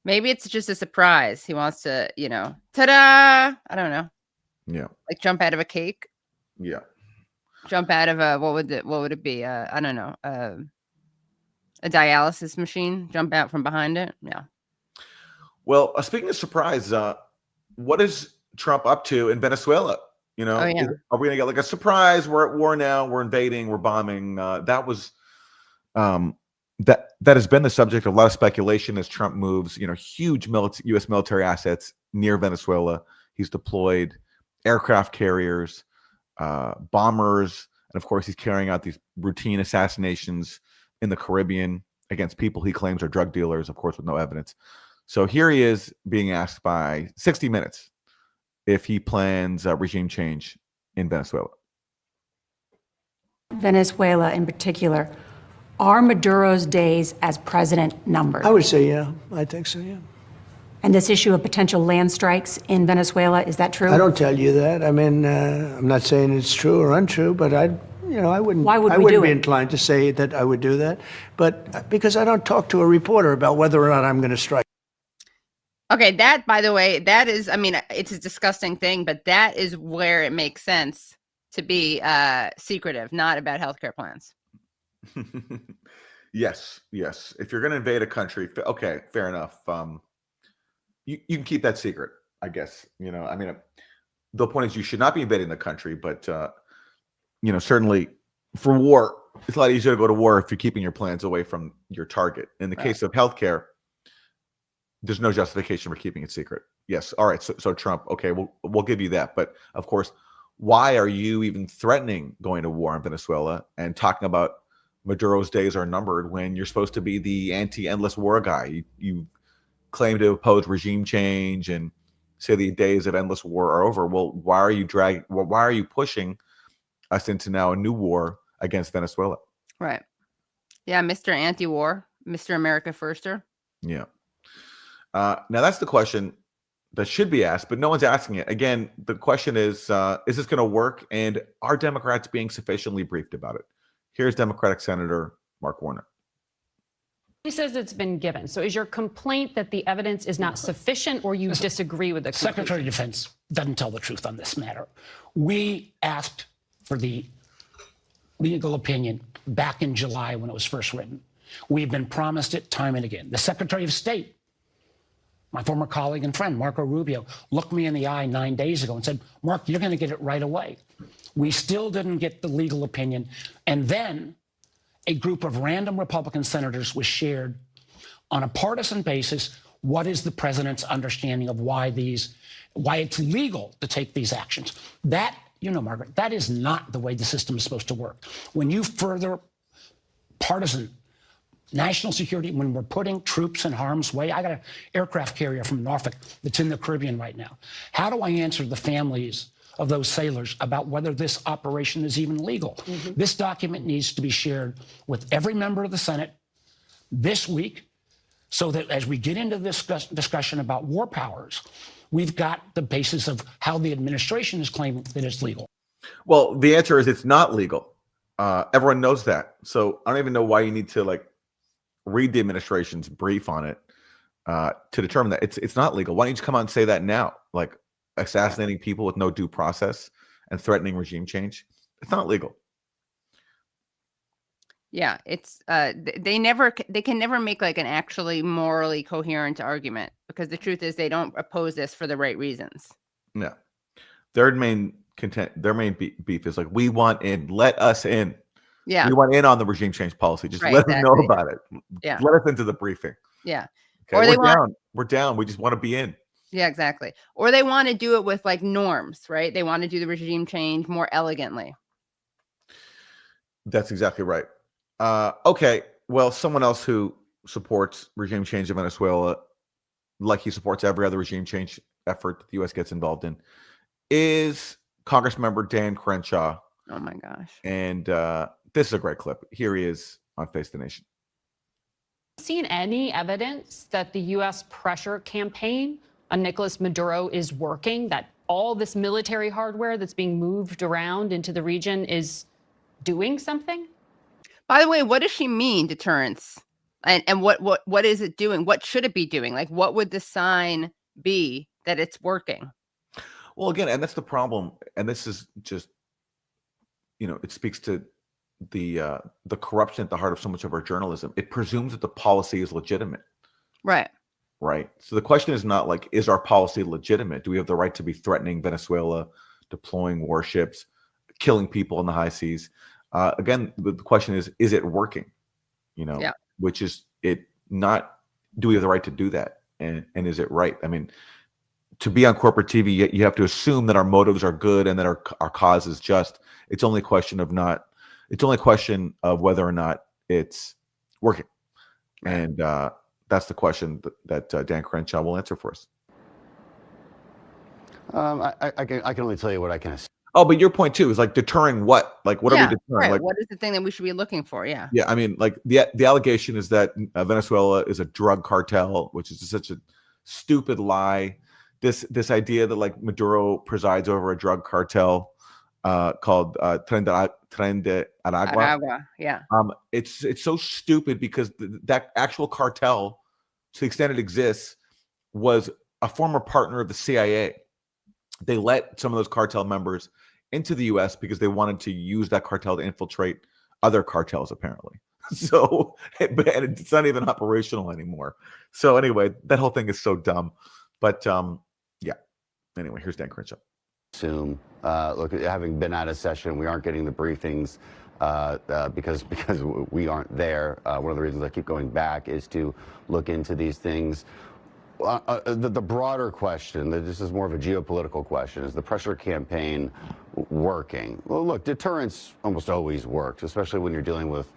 Maybe it's just a surprise. He wants to, you know, ta-da! I don't know. Yeah. Like jump out of a cake. Yeah. Jump out of a what would it be? I don't know. A dialysis machine. Jump out from behind it. Yeah. Well, speaking of surprise, what is Trump up to in Venezuela? You know, are we going to get like a surprise? We're at war now. We're invading. We're bombing. That has been the subject of a lot of speculation as Trump moves, you know, huge U.S. military assets near Venezuela. He's deployed aircraft carriers, bombers, and of course, he's carrying out these routine assassinations in the Caribbean against people he claims are drug dealers, of course, with no evidence. So here he is being asked by 60 Minutes if he plans regime change in Venezuela. Venezuela in particular, are Maduro's days as president numbered? I would say, yeah. I think so, yeah. And this issue of potential land strikes in Venezuela, is that true? I don't tell you that. I mean, I'm not saying it's true or untrue, but I wouldn't. Why would I we wouldn't do be it? inclined to say that I would do that, but because I don't talk to a reporter about whether or not I'm going to strike. Okay, that, by the way, that is, I mean, it's a disgusting thing, but that is where it makes sense to be secretive, not about healthcare plans. Yes. If you're going to invade a country, okay, fair enough. You can keep that secret, I guess. You know, I mean, the point is you should not be invading the country, but, you know, certainly for war, it's a lot easier to go to war if you're keeping your plans away from your target. In the case of healthcare, there's no justification for keeping it secret. Yes. All right. So Trump, okay, we'll give you that. But of course, why are you even threatening going to war in Venezuela and talking about Maduro's days are numbered when you're supposed to be the anti-endless war guy? You claim to oppose regime change and say the days of endless war are over. Well, why are you pushing us into now a new war against Venezuela? Right. Yeah, Mr. Anti-War, Mr. America Firster. Yeah. Now that's the question that should be asked, but no one's asking it. Again, the question is this going to work? And are Democrats being sufficiently briefed about it? Here's Democratic Senator Mark Warner. He says it's been given. So is your complaint that the evidence is not sufficient, or you disagree with the conclusion? Secretary of Defense doesn't tell the truth on this matter. We asked for the legal opinion back in July when it was first written. We've been promised it time and again. The Secretary of State, my former colleague and friend, Marco Rubio, looked me in the eye 9 days ago and said, Mark, you're going to get it right away. We still didn't get the legal opinion. And then a group of random Republican senators was shared on a partisan basis. What is the president's understanding of why it's legal to take these actions? That, you know, Margaret, that is not the way the system is supposed to work. When you further partisan national security, when we're putting troops in harm's way, I got an aircraft carrier from Norfolk that's in the Caribbean right now. How do I answer the families of those sailors about whether this operation is even legal? Mm-hmm. This document needs to be shared with every member of the Senate this week so that as we get into this discussion about war powers, we've got the basis of how the administration is claiming that it's legal. Well, the answer is it's not legal. Everyone knows that. So I don't even know why you need to read the administration's brief on it to determine that it's not legal. Why don't you just come out and say that now? Like assassinating people with no due process and threatening regime change. It's not legal. Yeah, it's they can never make like an actually morally coherent argument, because the truth is they don't oppose this for the right reasons. Yeah, their main beef is like, we want in, let us in. Yeah, we want in on the regime change policy. Just right, let them know exactly. about it. Yeah, let us into the briefing. Yeah, okay, or we're down. We just want to be in. Yeah, exactly. Or they want to do it with like norms, right? They want to do the regime change more elegantly. That's exactly right. Okay, well, someone else who supports regime change in Venezuela, like he supports every other regime change effort that the U.S. gets involved in, is Congressmember Dan Crenshaw. Oh my gosh. And this is a great clip. Here he is on Face the Nation. Seen any evidence that the U.S. pressure campaign on Nicolas Maduro is working, that all this military hardware that's being moved around into the region is doing something? By the way, what does she mean, deterrence? And what is it doing? What should it be doing? Like, what would the sign be that it's working? Well, again, and that's the problem. And this is just, it speaks to the corruption at the heart of so much of our journalism. It presumes that the policy is legitimate. Right. Right. So the question is not like, is our policy legitimate? Do we have the right to be threatening Venezuela, deploying warships, killing people in the high seas? Again, the question is it working? Yeah. Which is it not, do we have the right to do that? And is it right? I mean, to be on corporate TV, you have to assume that our motives are good and that our cause is just. It's only a question of whether or not it's working. Right. And that's the question that Dan Crenshaw will answer for us. I can only tell you what I can assume. Oh, but your point too is like deterring what? Like, what are we deterring? Right. Like, what is the thing that we should be looking for? Yeah. Yeah, I mean, like the allegation is that Venezuela is a drug cartel, which is such a stupid lie. This idea that like Maduro presides over a drug cartel called Tren de Aragua. Aragua, yeah. It's so stupid because that actual cartel, to the extent it exists, was a former partner of the CIA. They let some of those cartel members into the U.S. because they wanted to use that cartel to infiltrate other cartels, apparently. So, but it's not even operational anymore. So anyway, that whole thing is so dumb. But yeah. Anyway, here's Dan Crenshaw. Assume, look, having been out of session, we aren't getting the briefings because we aren't there. One of the reasons I keep going back is to look into these things. The broader question, this is more of a geopolitical question, is the pressure campaign working? Well, look, deterrence almost always works, especially when you're dealing with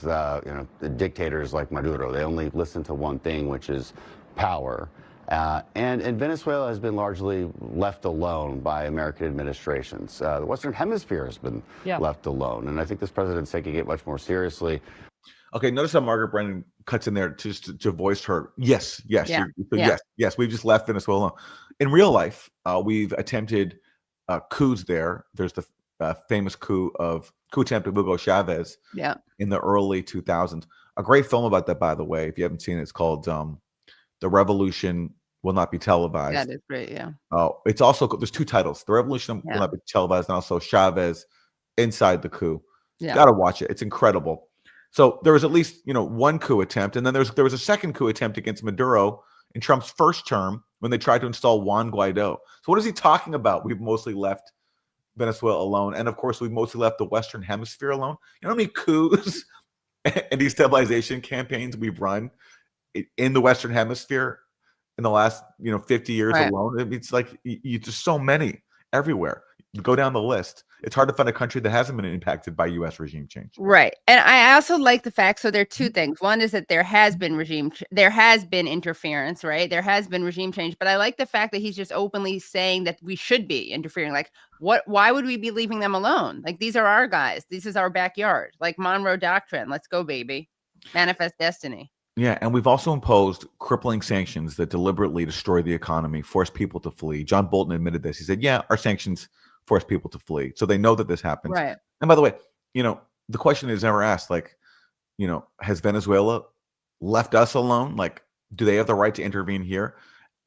the dictators like Maduro. They only listen to one thing, which is power. And Venezuela has been largely left alone by American administrations. The Western Hemisphere has been left alone. And I think this president's taking it much more seriously. Okay, notice how Margaret Brennan cuts in there to voice her yes, Yeah. yes. We've just left Venezuela alone. In real life, we've attempted coups there. There's the famous coup attempt of Hugo Chavez in the early 2000s. A great film about that, by the way, if you haven't seen it, it's called The Revolution Will Not Be Televised. That is great, yeah. It's also, there's two titles. The Revolution Will Not Be Televised, and also Chavez Inside the Coup. Yeah. Gotta watch it. It's incredible. So there was at least, one coup attempt, and then there was a second coup attempt against Maduro in Trump's first term when they tried to install Juan Guaido. So what is he talking about? We've mostly left Venezuela alone, and of course, we've mostly left the Western Hemisphere alone. You know how many coups and destabilization campaigns we've run in the Western Hemisphere in the last 50 years alone? It's like you just so many everywhere. You go down the list. It's hard to find a country that hasn't been impacted by U.S. regime change. Right. And I also like the fact, so there are two things. One is that there has been interference, right? There has been regime change, but I like the fact that he's just openly saying that we should be interfering. Like, why would we be leaving them alone? Like, these are our guys. This is our backyard. Like Monroe Doctrine. Let's go, baby. Manifest destiny. Yeah, and we've also imposed crippling sanctions that deliberately destroy the economy, force people to flee. John Bolton admitted this. He said, yeah, our sanctions force people to flee. So they know that this happens. Right. And by the way, the question is never asked, like, has Venezuela left us alone? Like, do they have the right to intervene here?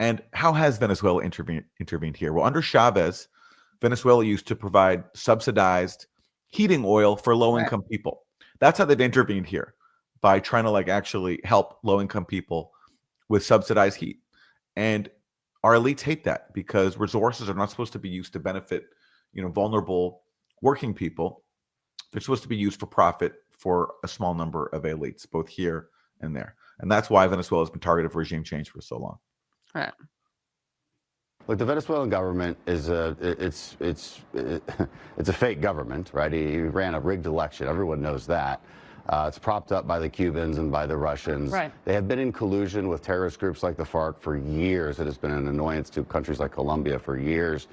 And how has Venezuela intervened here? Well, under Chavez, Venezuela used to provide subsidized heating oil for low-income people. That's how they've intervened here, by trying to like actually help low-income people with subsidized heat. And our elites hate that because resources are not supposed to be used to benefit, vulnerable working people. They're supposed to be used for profit for a small number of elites, both here and there. And that's why Venezuela has been targeted for regime change for so long. Right. Look, the Venezuelan government is it's a fake government, right? He ran a rigged election. Everyone knows that. It's propped up by the Cubans and by the Russians. Right. They have been in collusion with terrorist groups like the FARC for years. It has been an annoyance to countries like Colombia for years.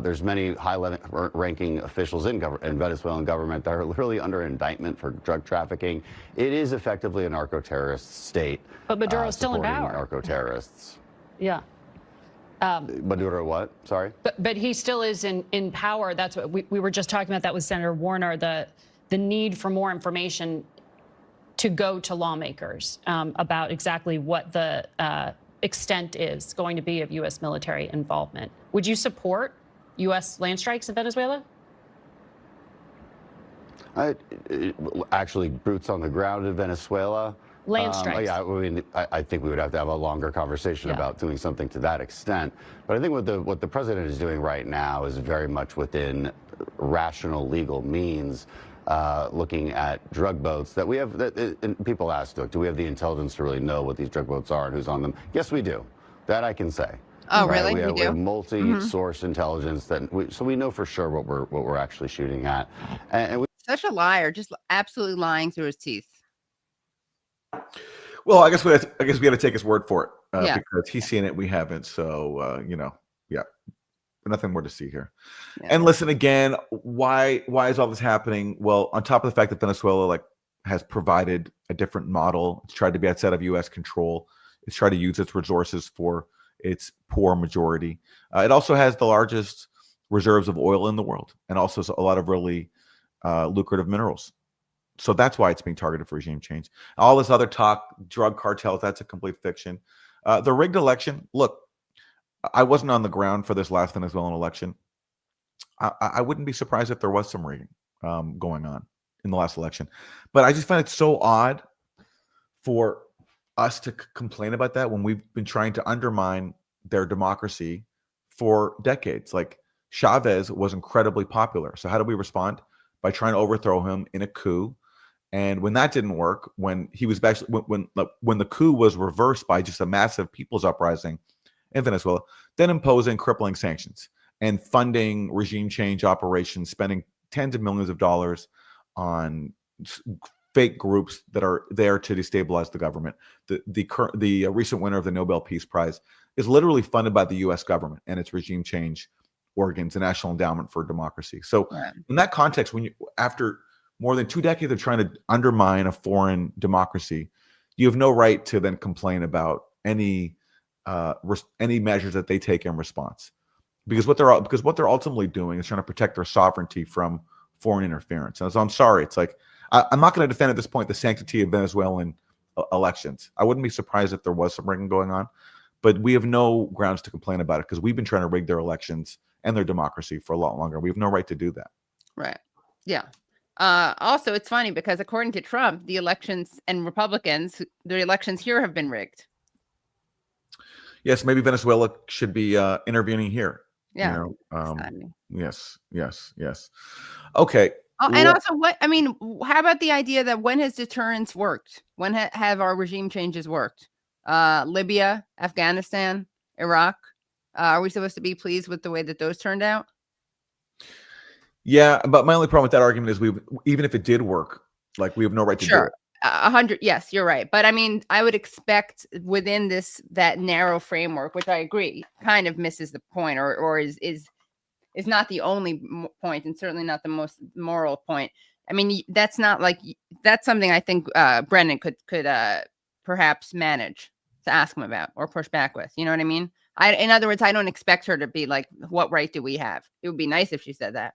There's many high-ranking officials in Venezuelan government that are literally under indictment for drug trafficking. It is effectively a narco-terrorist state. But Maduro's still in supporting power. Narco-terrorists. Yeah. Maduro what? Sorry? But he still is in power. That's what we were just talking about that with Senator Warner, the need for more information to go to lawmakers about exactly what the extent is going to be of U.S. military involvement. Would you support U.S. land strikes in Venezuela? Actually, boots on the ground in Venezuela. Land strikes. Yeah, I mean, I think we would have to have a longer conversation about doing something to that extent. But I think what the president is doing right now is very much within rational legal means, looking at drug boats that we have. And people ask, look, do we have the intelligence to really know what these drug boats are and who's on them? Yes, we do. That I can say. Oh, right? really? We have multi-source intelligence so we know for sure what we're actually shooting at. And Such a liar, just absolutely lying through his teeth. Well, I guess we got to take his word for it because he's seen it, we haven't. So nothing more to see here. Yeah. And listen again, why is all this happening? Well, on top of the fact that Venezuela has provided a different model, it's tried to be outside of U.S. control. It's tried to use its resources for its poor majority. It also has the largest reserves of oil in the world, and also a lot of really lucrative minerals. So that's why it's being targeted for regime change. All this other talk, drug cartels, that's a complete fiction. The rigged election, look, I wasn't on the ground for this last Venezuelan election. I wouldn't be surprised if there was some rigging going on in the last election. But I just find it so odd for us to complain about that when we've been trying to undermine their democracy for decades. Like Chavez was incredibly popular. So how do we respond? By trying to overthrow him in a coup. And when that didn't work, when he was actually when the coup was reversed by just a massive people's uprising in Venezuela, then imposing crippling sanctions and funding regime change operations, spending tens of millions of dollars on fake groups that are there to destabilize the government. The recent winner of the Nobel Peace Prize is literally funded by the U.S. government and its regime change organs, the National Endowment for Democracy. So in that context, after more than 2 decades of trying to undermine a foreign democracy, you have no right to then complain about any measures that they take in response, because what they're ultimately doing is trying to protect their sovereignty from foreign interference. And so I'm sorry, it's like I'm not going to defend at this point the sanctity of Venezuelan elections. I wouldn't be surprised if there was some rigging going on, but we have no grounds to complain about it because we've been trying to rig their elections and their democracy for a lot longer. We have no right to do that. Right. Yeah. Also, it's funny because according to Trump, the elections and Republicans, the elections here have been rigged. Yes, maybe Venezuela should be intervening here. Yeah. Yes. Okay. And also, how about the idea that when has deterrence worked? When have our regime changes worked? Libya, Afghanistan, Iraq. Are we supposed to be pleased with the way that those turned out? Yeah, but my only problem with that argument is even if it did work, we have no right to do it. 100. Yes, you're right. But I would expect within that narrow framework, which I agree kind of misses the point or is not the only point and certainly not the most moral point. That's not that's something I think Brennan could perhaps manage to ask him about or push back with. You know what I mean? In other words, I don't expect her to be like, what right do we have? It would be nice if she said that.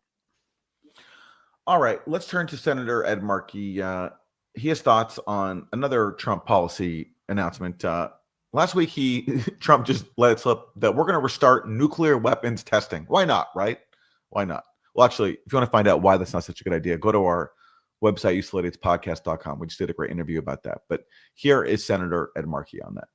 All right, let's turn to Senator Ed Markey. He has thoughts on another Trump policy announcement. Last week, Trump just let it slip that we're going to restart nuclear weapons testing. Why not, right? Why not? Well, actually, if you want to find out why that's not such a good idea, go to our website you slated, it's podcast.com. We just did a great interview about that. But here is Senator Ed Markey on that.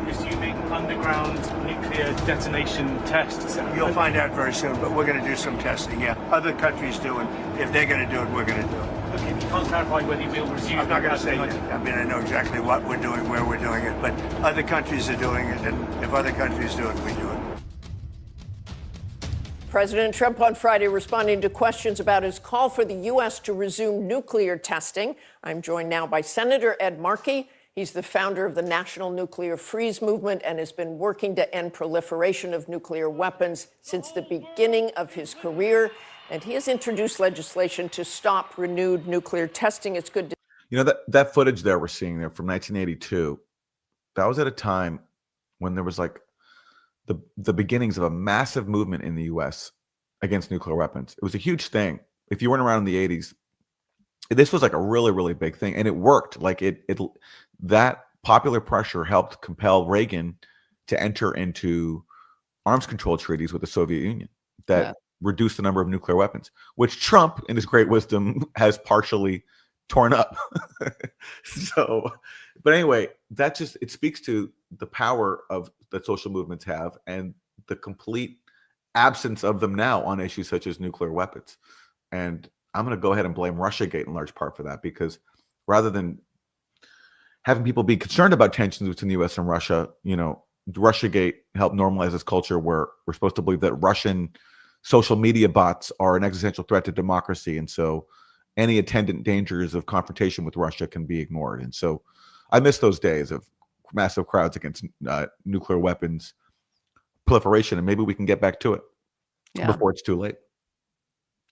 Resuming underground nuclear detonation tests. You'll find out very soon, but we're going to do some testing, yeah. Other countries do it. If they're going to do it, we're going to do it. Okay, you can't clarify whether you will resume. I'm not going to say yet. I mean, I know exactly what we're doing, where we're doing it, but other countries are doing it, and if other countries do it, we do it. President Trump on Friday responding to questions about his call for the U.S. to resume nuclear testing. I'm joined now by Senator Ed Markey. He's the founder of the National Nuclear Freeze Movement and has been working to end proliferation of nuclear weapons since the beginning of his career. And he has introduced legislation to stop renewed nuclear testing. It's good to... You know, that footage there we're seeing there from 1982, that was at a time when there was like the beginnings of a massive movement in the U.S. against nuclear weapons. It was a huge thing. If you weren't around in the 80s, this was like a really, really big thing. And it worked. Like that popular pressure helped compel Reagan to enter into arms control treaties with the Soviet Union that reduced the number of nuclear weapons, which Trump, in his great wisdom, has partially torn up. But anyway, it speaks to the power that social movements have and the complete absence of them now on issues such as nuclear weapons. And I'm going to go ahead and blame Russiagate in large part for that, because rather than having people be concerned about tensions between the U.S. and Russia, you know, Russiagate helped normalize this culture where we're supposed to believe that Russian social media bots are an existential threat to democracy. And so any attendant dangers of confrontation with Russia can be ignored. And so I miss those days of massive crowds against nuclear weapons proliferation, and maybe we can get back to it before it's too late.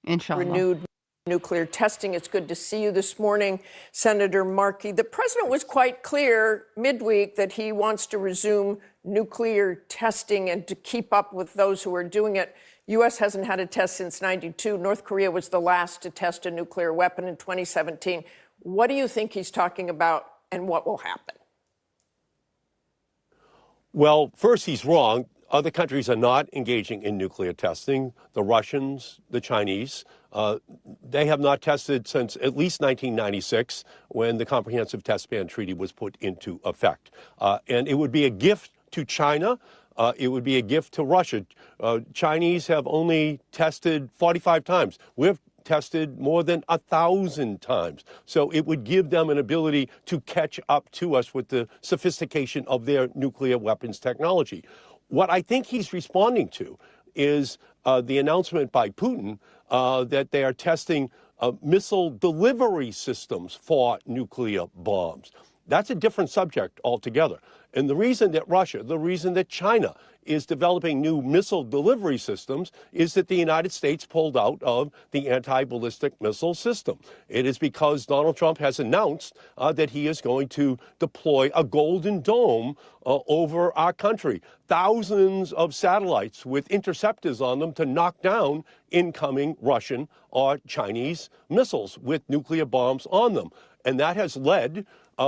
Inshallah. Renewed nuclear testing. It's good to see you this morning, Senator Markey. The president was quite clear midweek that he wants to resume nuclear testing and to keep up with those who are doing it. U.S. hasn't had a test since '92. North Korea was the last to test a nuclear weapon in 2017. What do you think he's talking about, and what will happen? Well, first, he's wrong. Other countries are not engaging in nuclear testing. The Russians, the Chinese, they have not tested since at least 1996, when the Comprehensive Test Ban Treaty was put into effect. And it would be a gift to China. It would be a gift to Russia. Chinese have only tested 45 times. We've tested more than 1,000 times. So it would give them an ability to catch up to us with the sophistication of their nuclear weapons technology. What I think he's responding to is the announcement by Putin that they are testing missile delivery systems for nuclear bombs. That's a different subject altogether. And the reason that China is developing new missile delivery systems is that the United States pulled out of the anti-ballistic missile system. It is because Donald Trump has announced that he is going to deploy a golden dome over our country. Thousands of satellites with interceptors on them to knock down incoming Russian or Chinese missiles with nuclear bombs on them. And that has led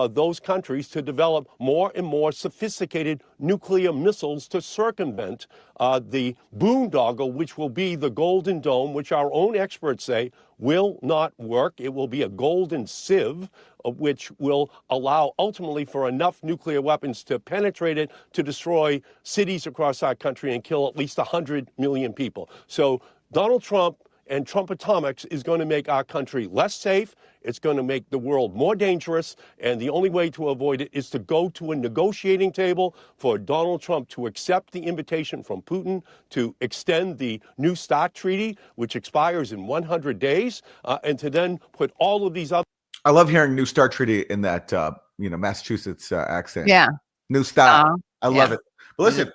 those countries to develop more and more sophisticated nuclear missiles to circumvent the boondoggle, which will be the Golden Dome, which our own experts say will not work. It will be a golden sieve, which will allow ultimately for enough nuclear weapons to penetrate it, to destroy cities across our country and kill at least 100 million people. So Donald Trump and Trump Atomics is going to make our country less safe. It's going to make the world more dangerous. And the only way to avoid it is to go to a negotiating table for Donald Trump to accept the invitation from Putin to extend the New START treaty, which expires in 100 days, and to then put all of these other... I love hearing New START treaty in that, Massachusetts accent. Yeah. New START. I love it. But listen,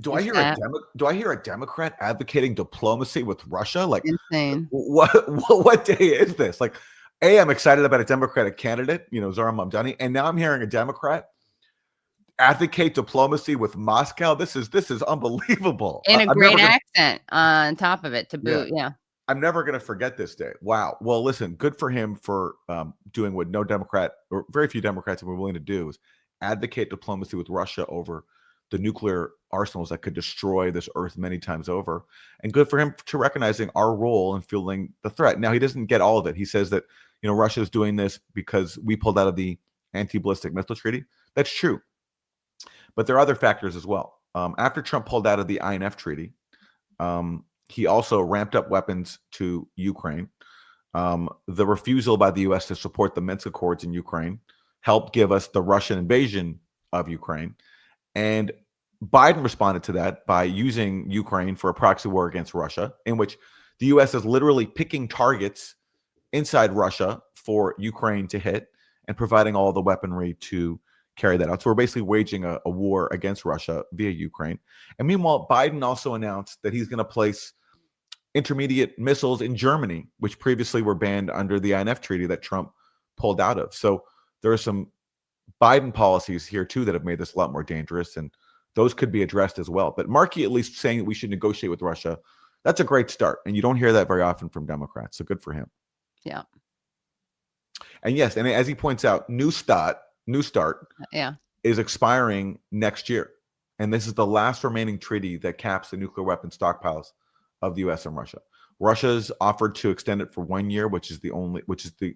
do I hear a Democrat advocating diplomacy with Russia? Like, insane. What day is this? Like, I'm excited about a Democratic candidate, Zohran Mamdani, and now I'm hearing a Democrat advocate diplomacy with Moscow. This is unbelievable. And a great accent on top of it to boot. Yeah. I'm never going to forget this day. Wow. Well, listen, good for him for doing what no Democrat or very few Democrats have been willing to do, is advocate diplomacy with Russia over the nuclear arsenals that could destroy this earth many times over. And good for him to recognizing our role in fueling the threat. Now, he doesn't get all of it. He says that, Russia is doing this because we pulled out of the anti-ballistic missile treaty. That's true. But there are other factors as well. After Trump pulled out of the INF treaty, he also ramped up weapons to Ukraine. The refusal by the U.S. to support the Minsk Accords in Ukraine helped give us the Russian invasion of Ukraine. And Biden responded to that by using Ukraine for a proxy war against Russia, in which the U.S. is literally picking targets inside Russia for Ukraine to hit and providing all the weaponry to carry that out. So we're basically waging a war against Russia via Ukraine. And meanwhile, Biden also announced that he's going to place intermediate missiles in Germany, which previously were banned under the INF treaty that Trump pulled out of. So there are some Biden policies here too that have made this a lot more dangerous, and those could be addressed as well. But Markey at least saying that we should negotiate with Russia, that's a great start. And you don't hear that very often from Democrats. So good for him. Yeah. And yes, and as he points out, New START is expiring next year. And this is the last remaining treaty that caps the nuclear weapon stockpiles of the U.S. and Russia. Russia's offered to extend it for 1 year, which is the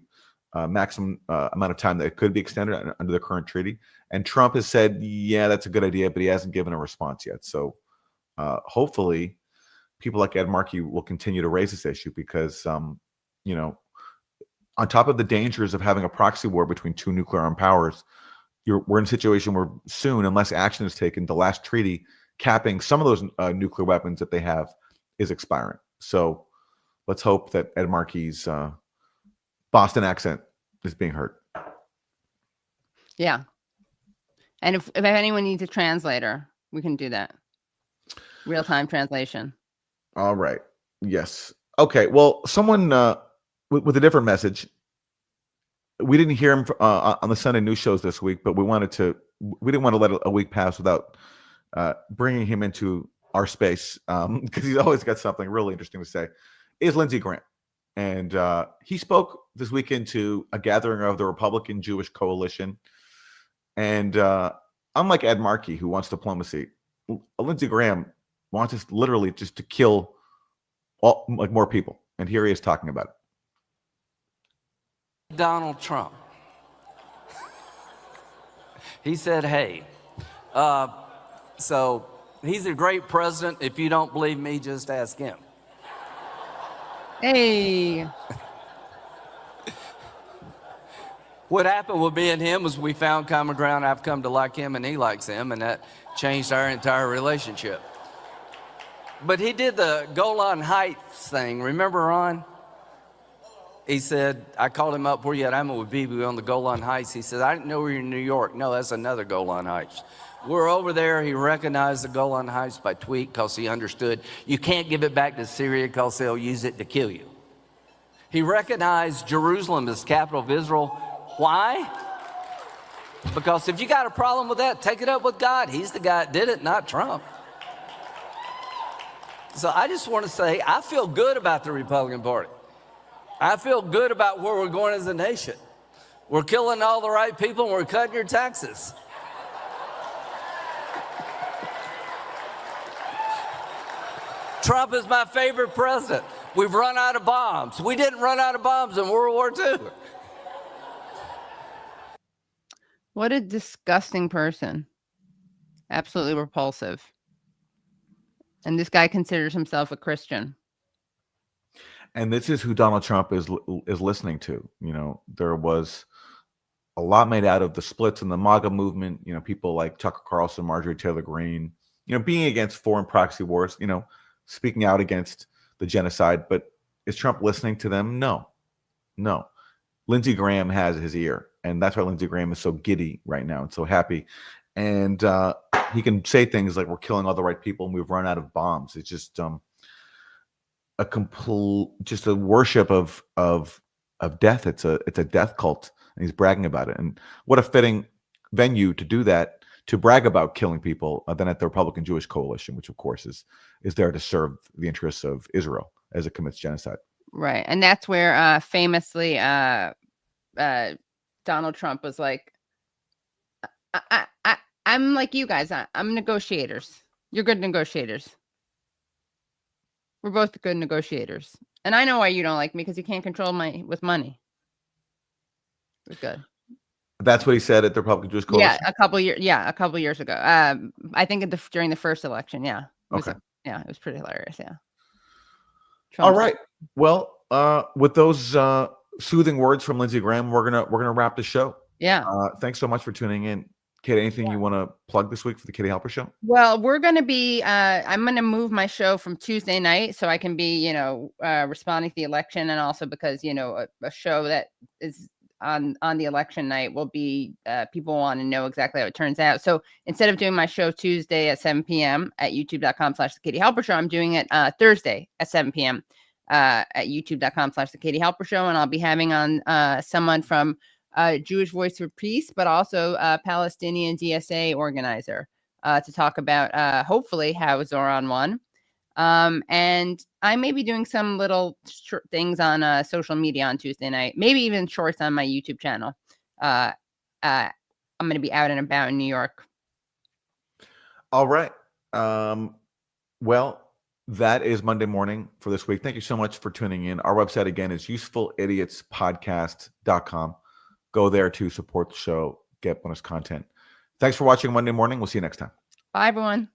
maximum amount of time that it could be extended under the current treaty. And Trump has said, yeah, that's a good idea, but he hasn't given a response yet. So hopefully people like Ed Markey will continue to raise this issue because, on top of the dangers of having a proxy war between two nuclear armed powers, we're in a situation where soon, unless action is taken, the last treaty capping some of those nuclear weapons that they have is expiring. So let's hope that Ed Markey's Boston accent is being heard. Yeah. And if anyone needs a translator, we can do that. Real-time translation. All right. Yes. Okay. Well, someone with a different message. We didn't hear him on the Sunday news shows this week, but we didn't want to let a week pass without bringing him into our space because he's always got something really interesting to say. Is Lindsey Graham. And he spoke this weekend to a gathering of the Republican Jewish Coalition. And unlike Ed Markey, who wants diplomacy, Lindsey Graham wants us literally just to kill more people. And here he is talking about it. Donald Trump. He said, hey, so he's a great president. If you don't believe me, just ask him. Hey. What happened with me and him was we found common ground. I've come to like him and he likes him, and that changed our entire relationship. But he did the Golan Heights thing. Remember, Ron? He said, I called him up, where you at? I'm with BB on the Golan Heights. He said, I didn't know we were in New York. No, that's another Golan Heights. We're over there. He recognized the Golan Heights by tweet because he understood you can't give it back to Syria because they'll use it to kill you. He recognized Jerusalem as the capital of Israel. Why? Because if you got a problem with that, take it up with God. He's the guy that did it, not Trump. So I just want to say, I feel good about the Republican Party. I feel good about where we're going as a nation. We're killing all the right people and we're cutting your taxes. Trump is my favorite president. We've run out of bombs. We didn't run out of bombs in World War II. What a disgusting person. Absolutely repulsive. And this guy considers himself a Christian. And this is who Donald Trump is listening to. There was a lot made out of the splits in the MAGA movement. People like Tucker Carlson, Marjorie Taylor Greene, being against foreign proxy wars, speaking out against the genocide. But is Trump listening to them? No. Lindsey Graham has his ear. And that's why Lindsey Graham is so giddy right now and so happy. And he can say things like, we're killing all the right people and we've run out of bombs. It's just a worship of death. It's a death cult, and he's bragging about it. And what a fitting venue to do that, to brag about killing people, than at the Republican Jewish Coalition, which of course is there to serve the interests of Israel as it commits genocide. Right, and that's where famously Donald Trump was like, I'm like you guys. I'm negotiators. You're good negotiators. We're both good negotiators. And I know why you don't like me, because you can't control with money. We're good. That's what he said at the Republican Jewish Coalition? Yeah, a couple years ago. I think during the first election, yeah. Okay. It was pretty hilarious, yeah. All right. Well, with those soothing words from Lindsey Graham, we're gonna wrap the show. Yeah. Thanks so much for tuning in. Kate, anything you want to plug this week for the Katie Halper Show? Well, we're going to be, I'm going to move my show from Tuesday night so I can be, responding to the election, and also because, a show that is on the election night will be, people want to know exactly how it turns out. So instead of doing my show Tuesday at 7 p.m. at youtube.com/The Katie Halper Show, I'm doing it Thursday at 7 p.m. At youtube.com/The Katie Halper Show. And I'll be having on someone from Jewish Voice for Peace, but also Palestinian DSA organizer to talk about hopefully how Zohran won. And I may be doing some little things on social media on Tuesday night, maybe even shorts on my YouTube channel. I'm going to be out and about in New York. All right. Well, that is Monday morning for this week. Thank you so much for tuning in. Our website again is usefulidiots.podcast.com. Go there to support the show, get bonus content. Thanks for watching Monday morning. We'll see you next time. Bye, everyone.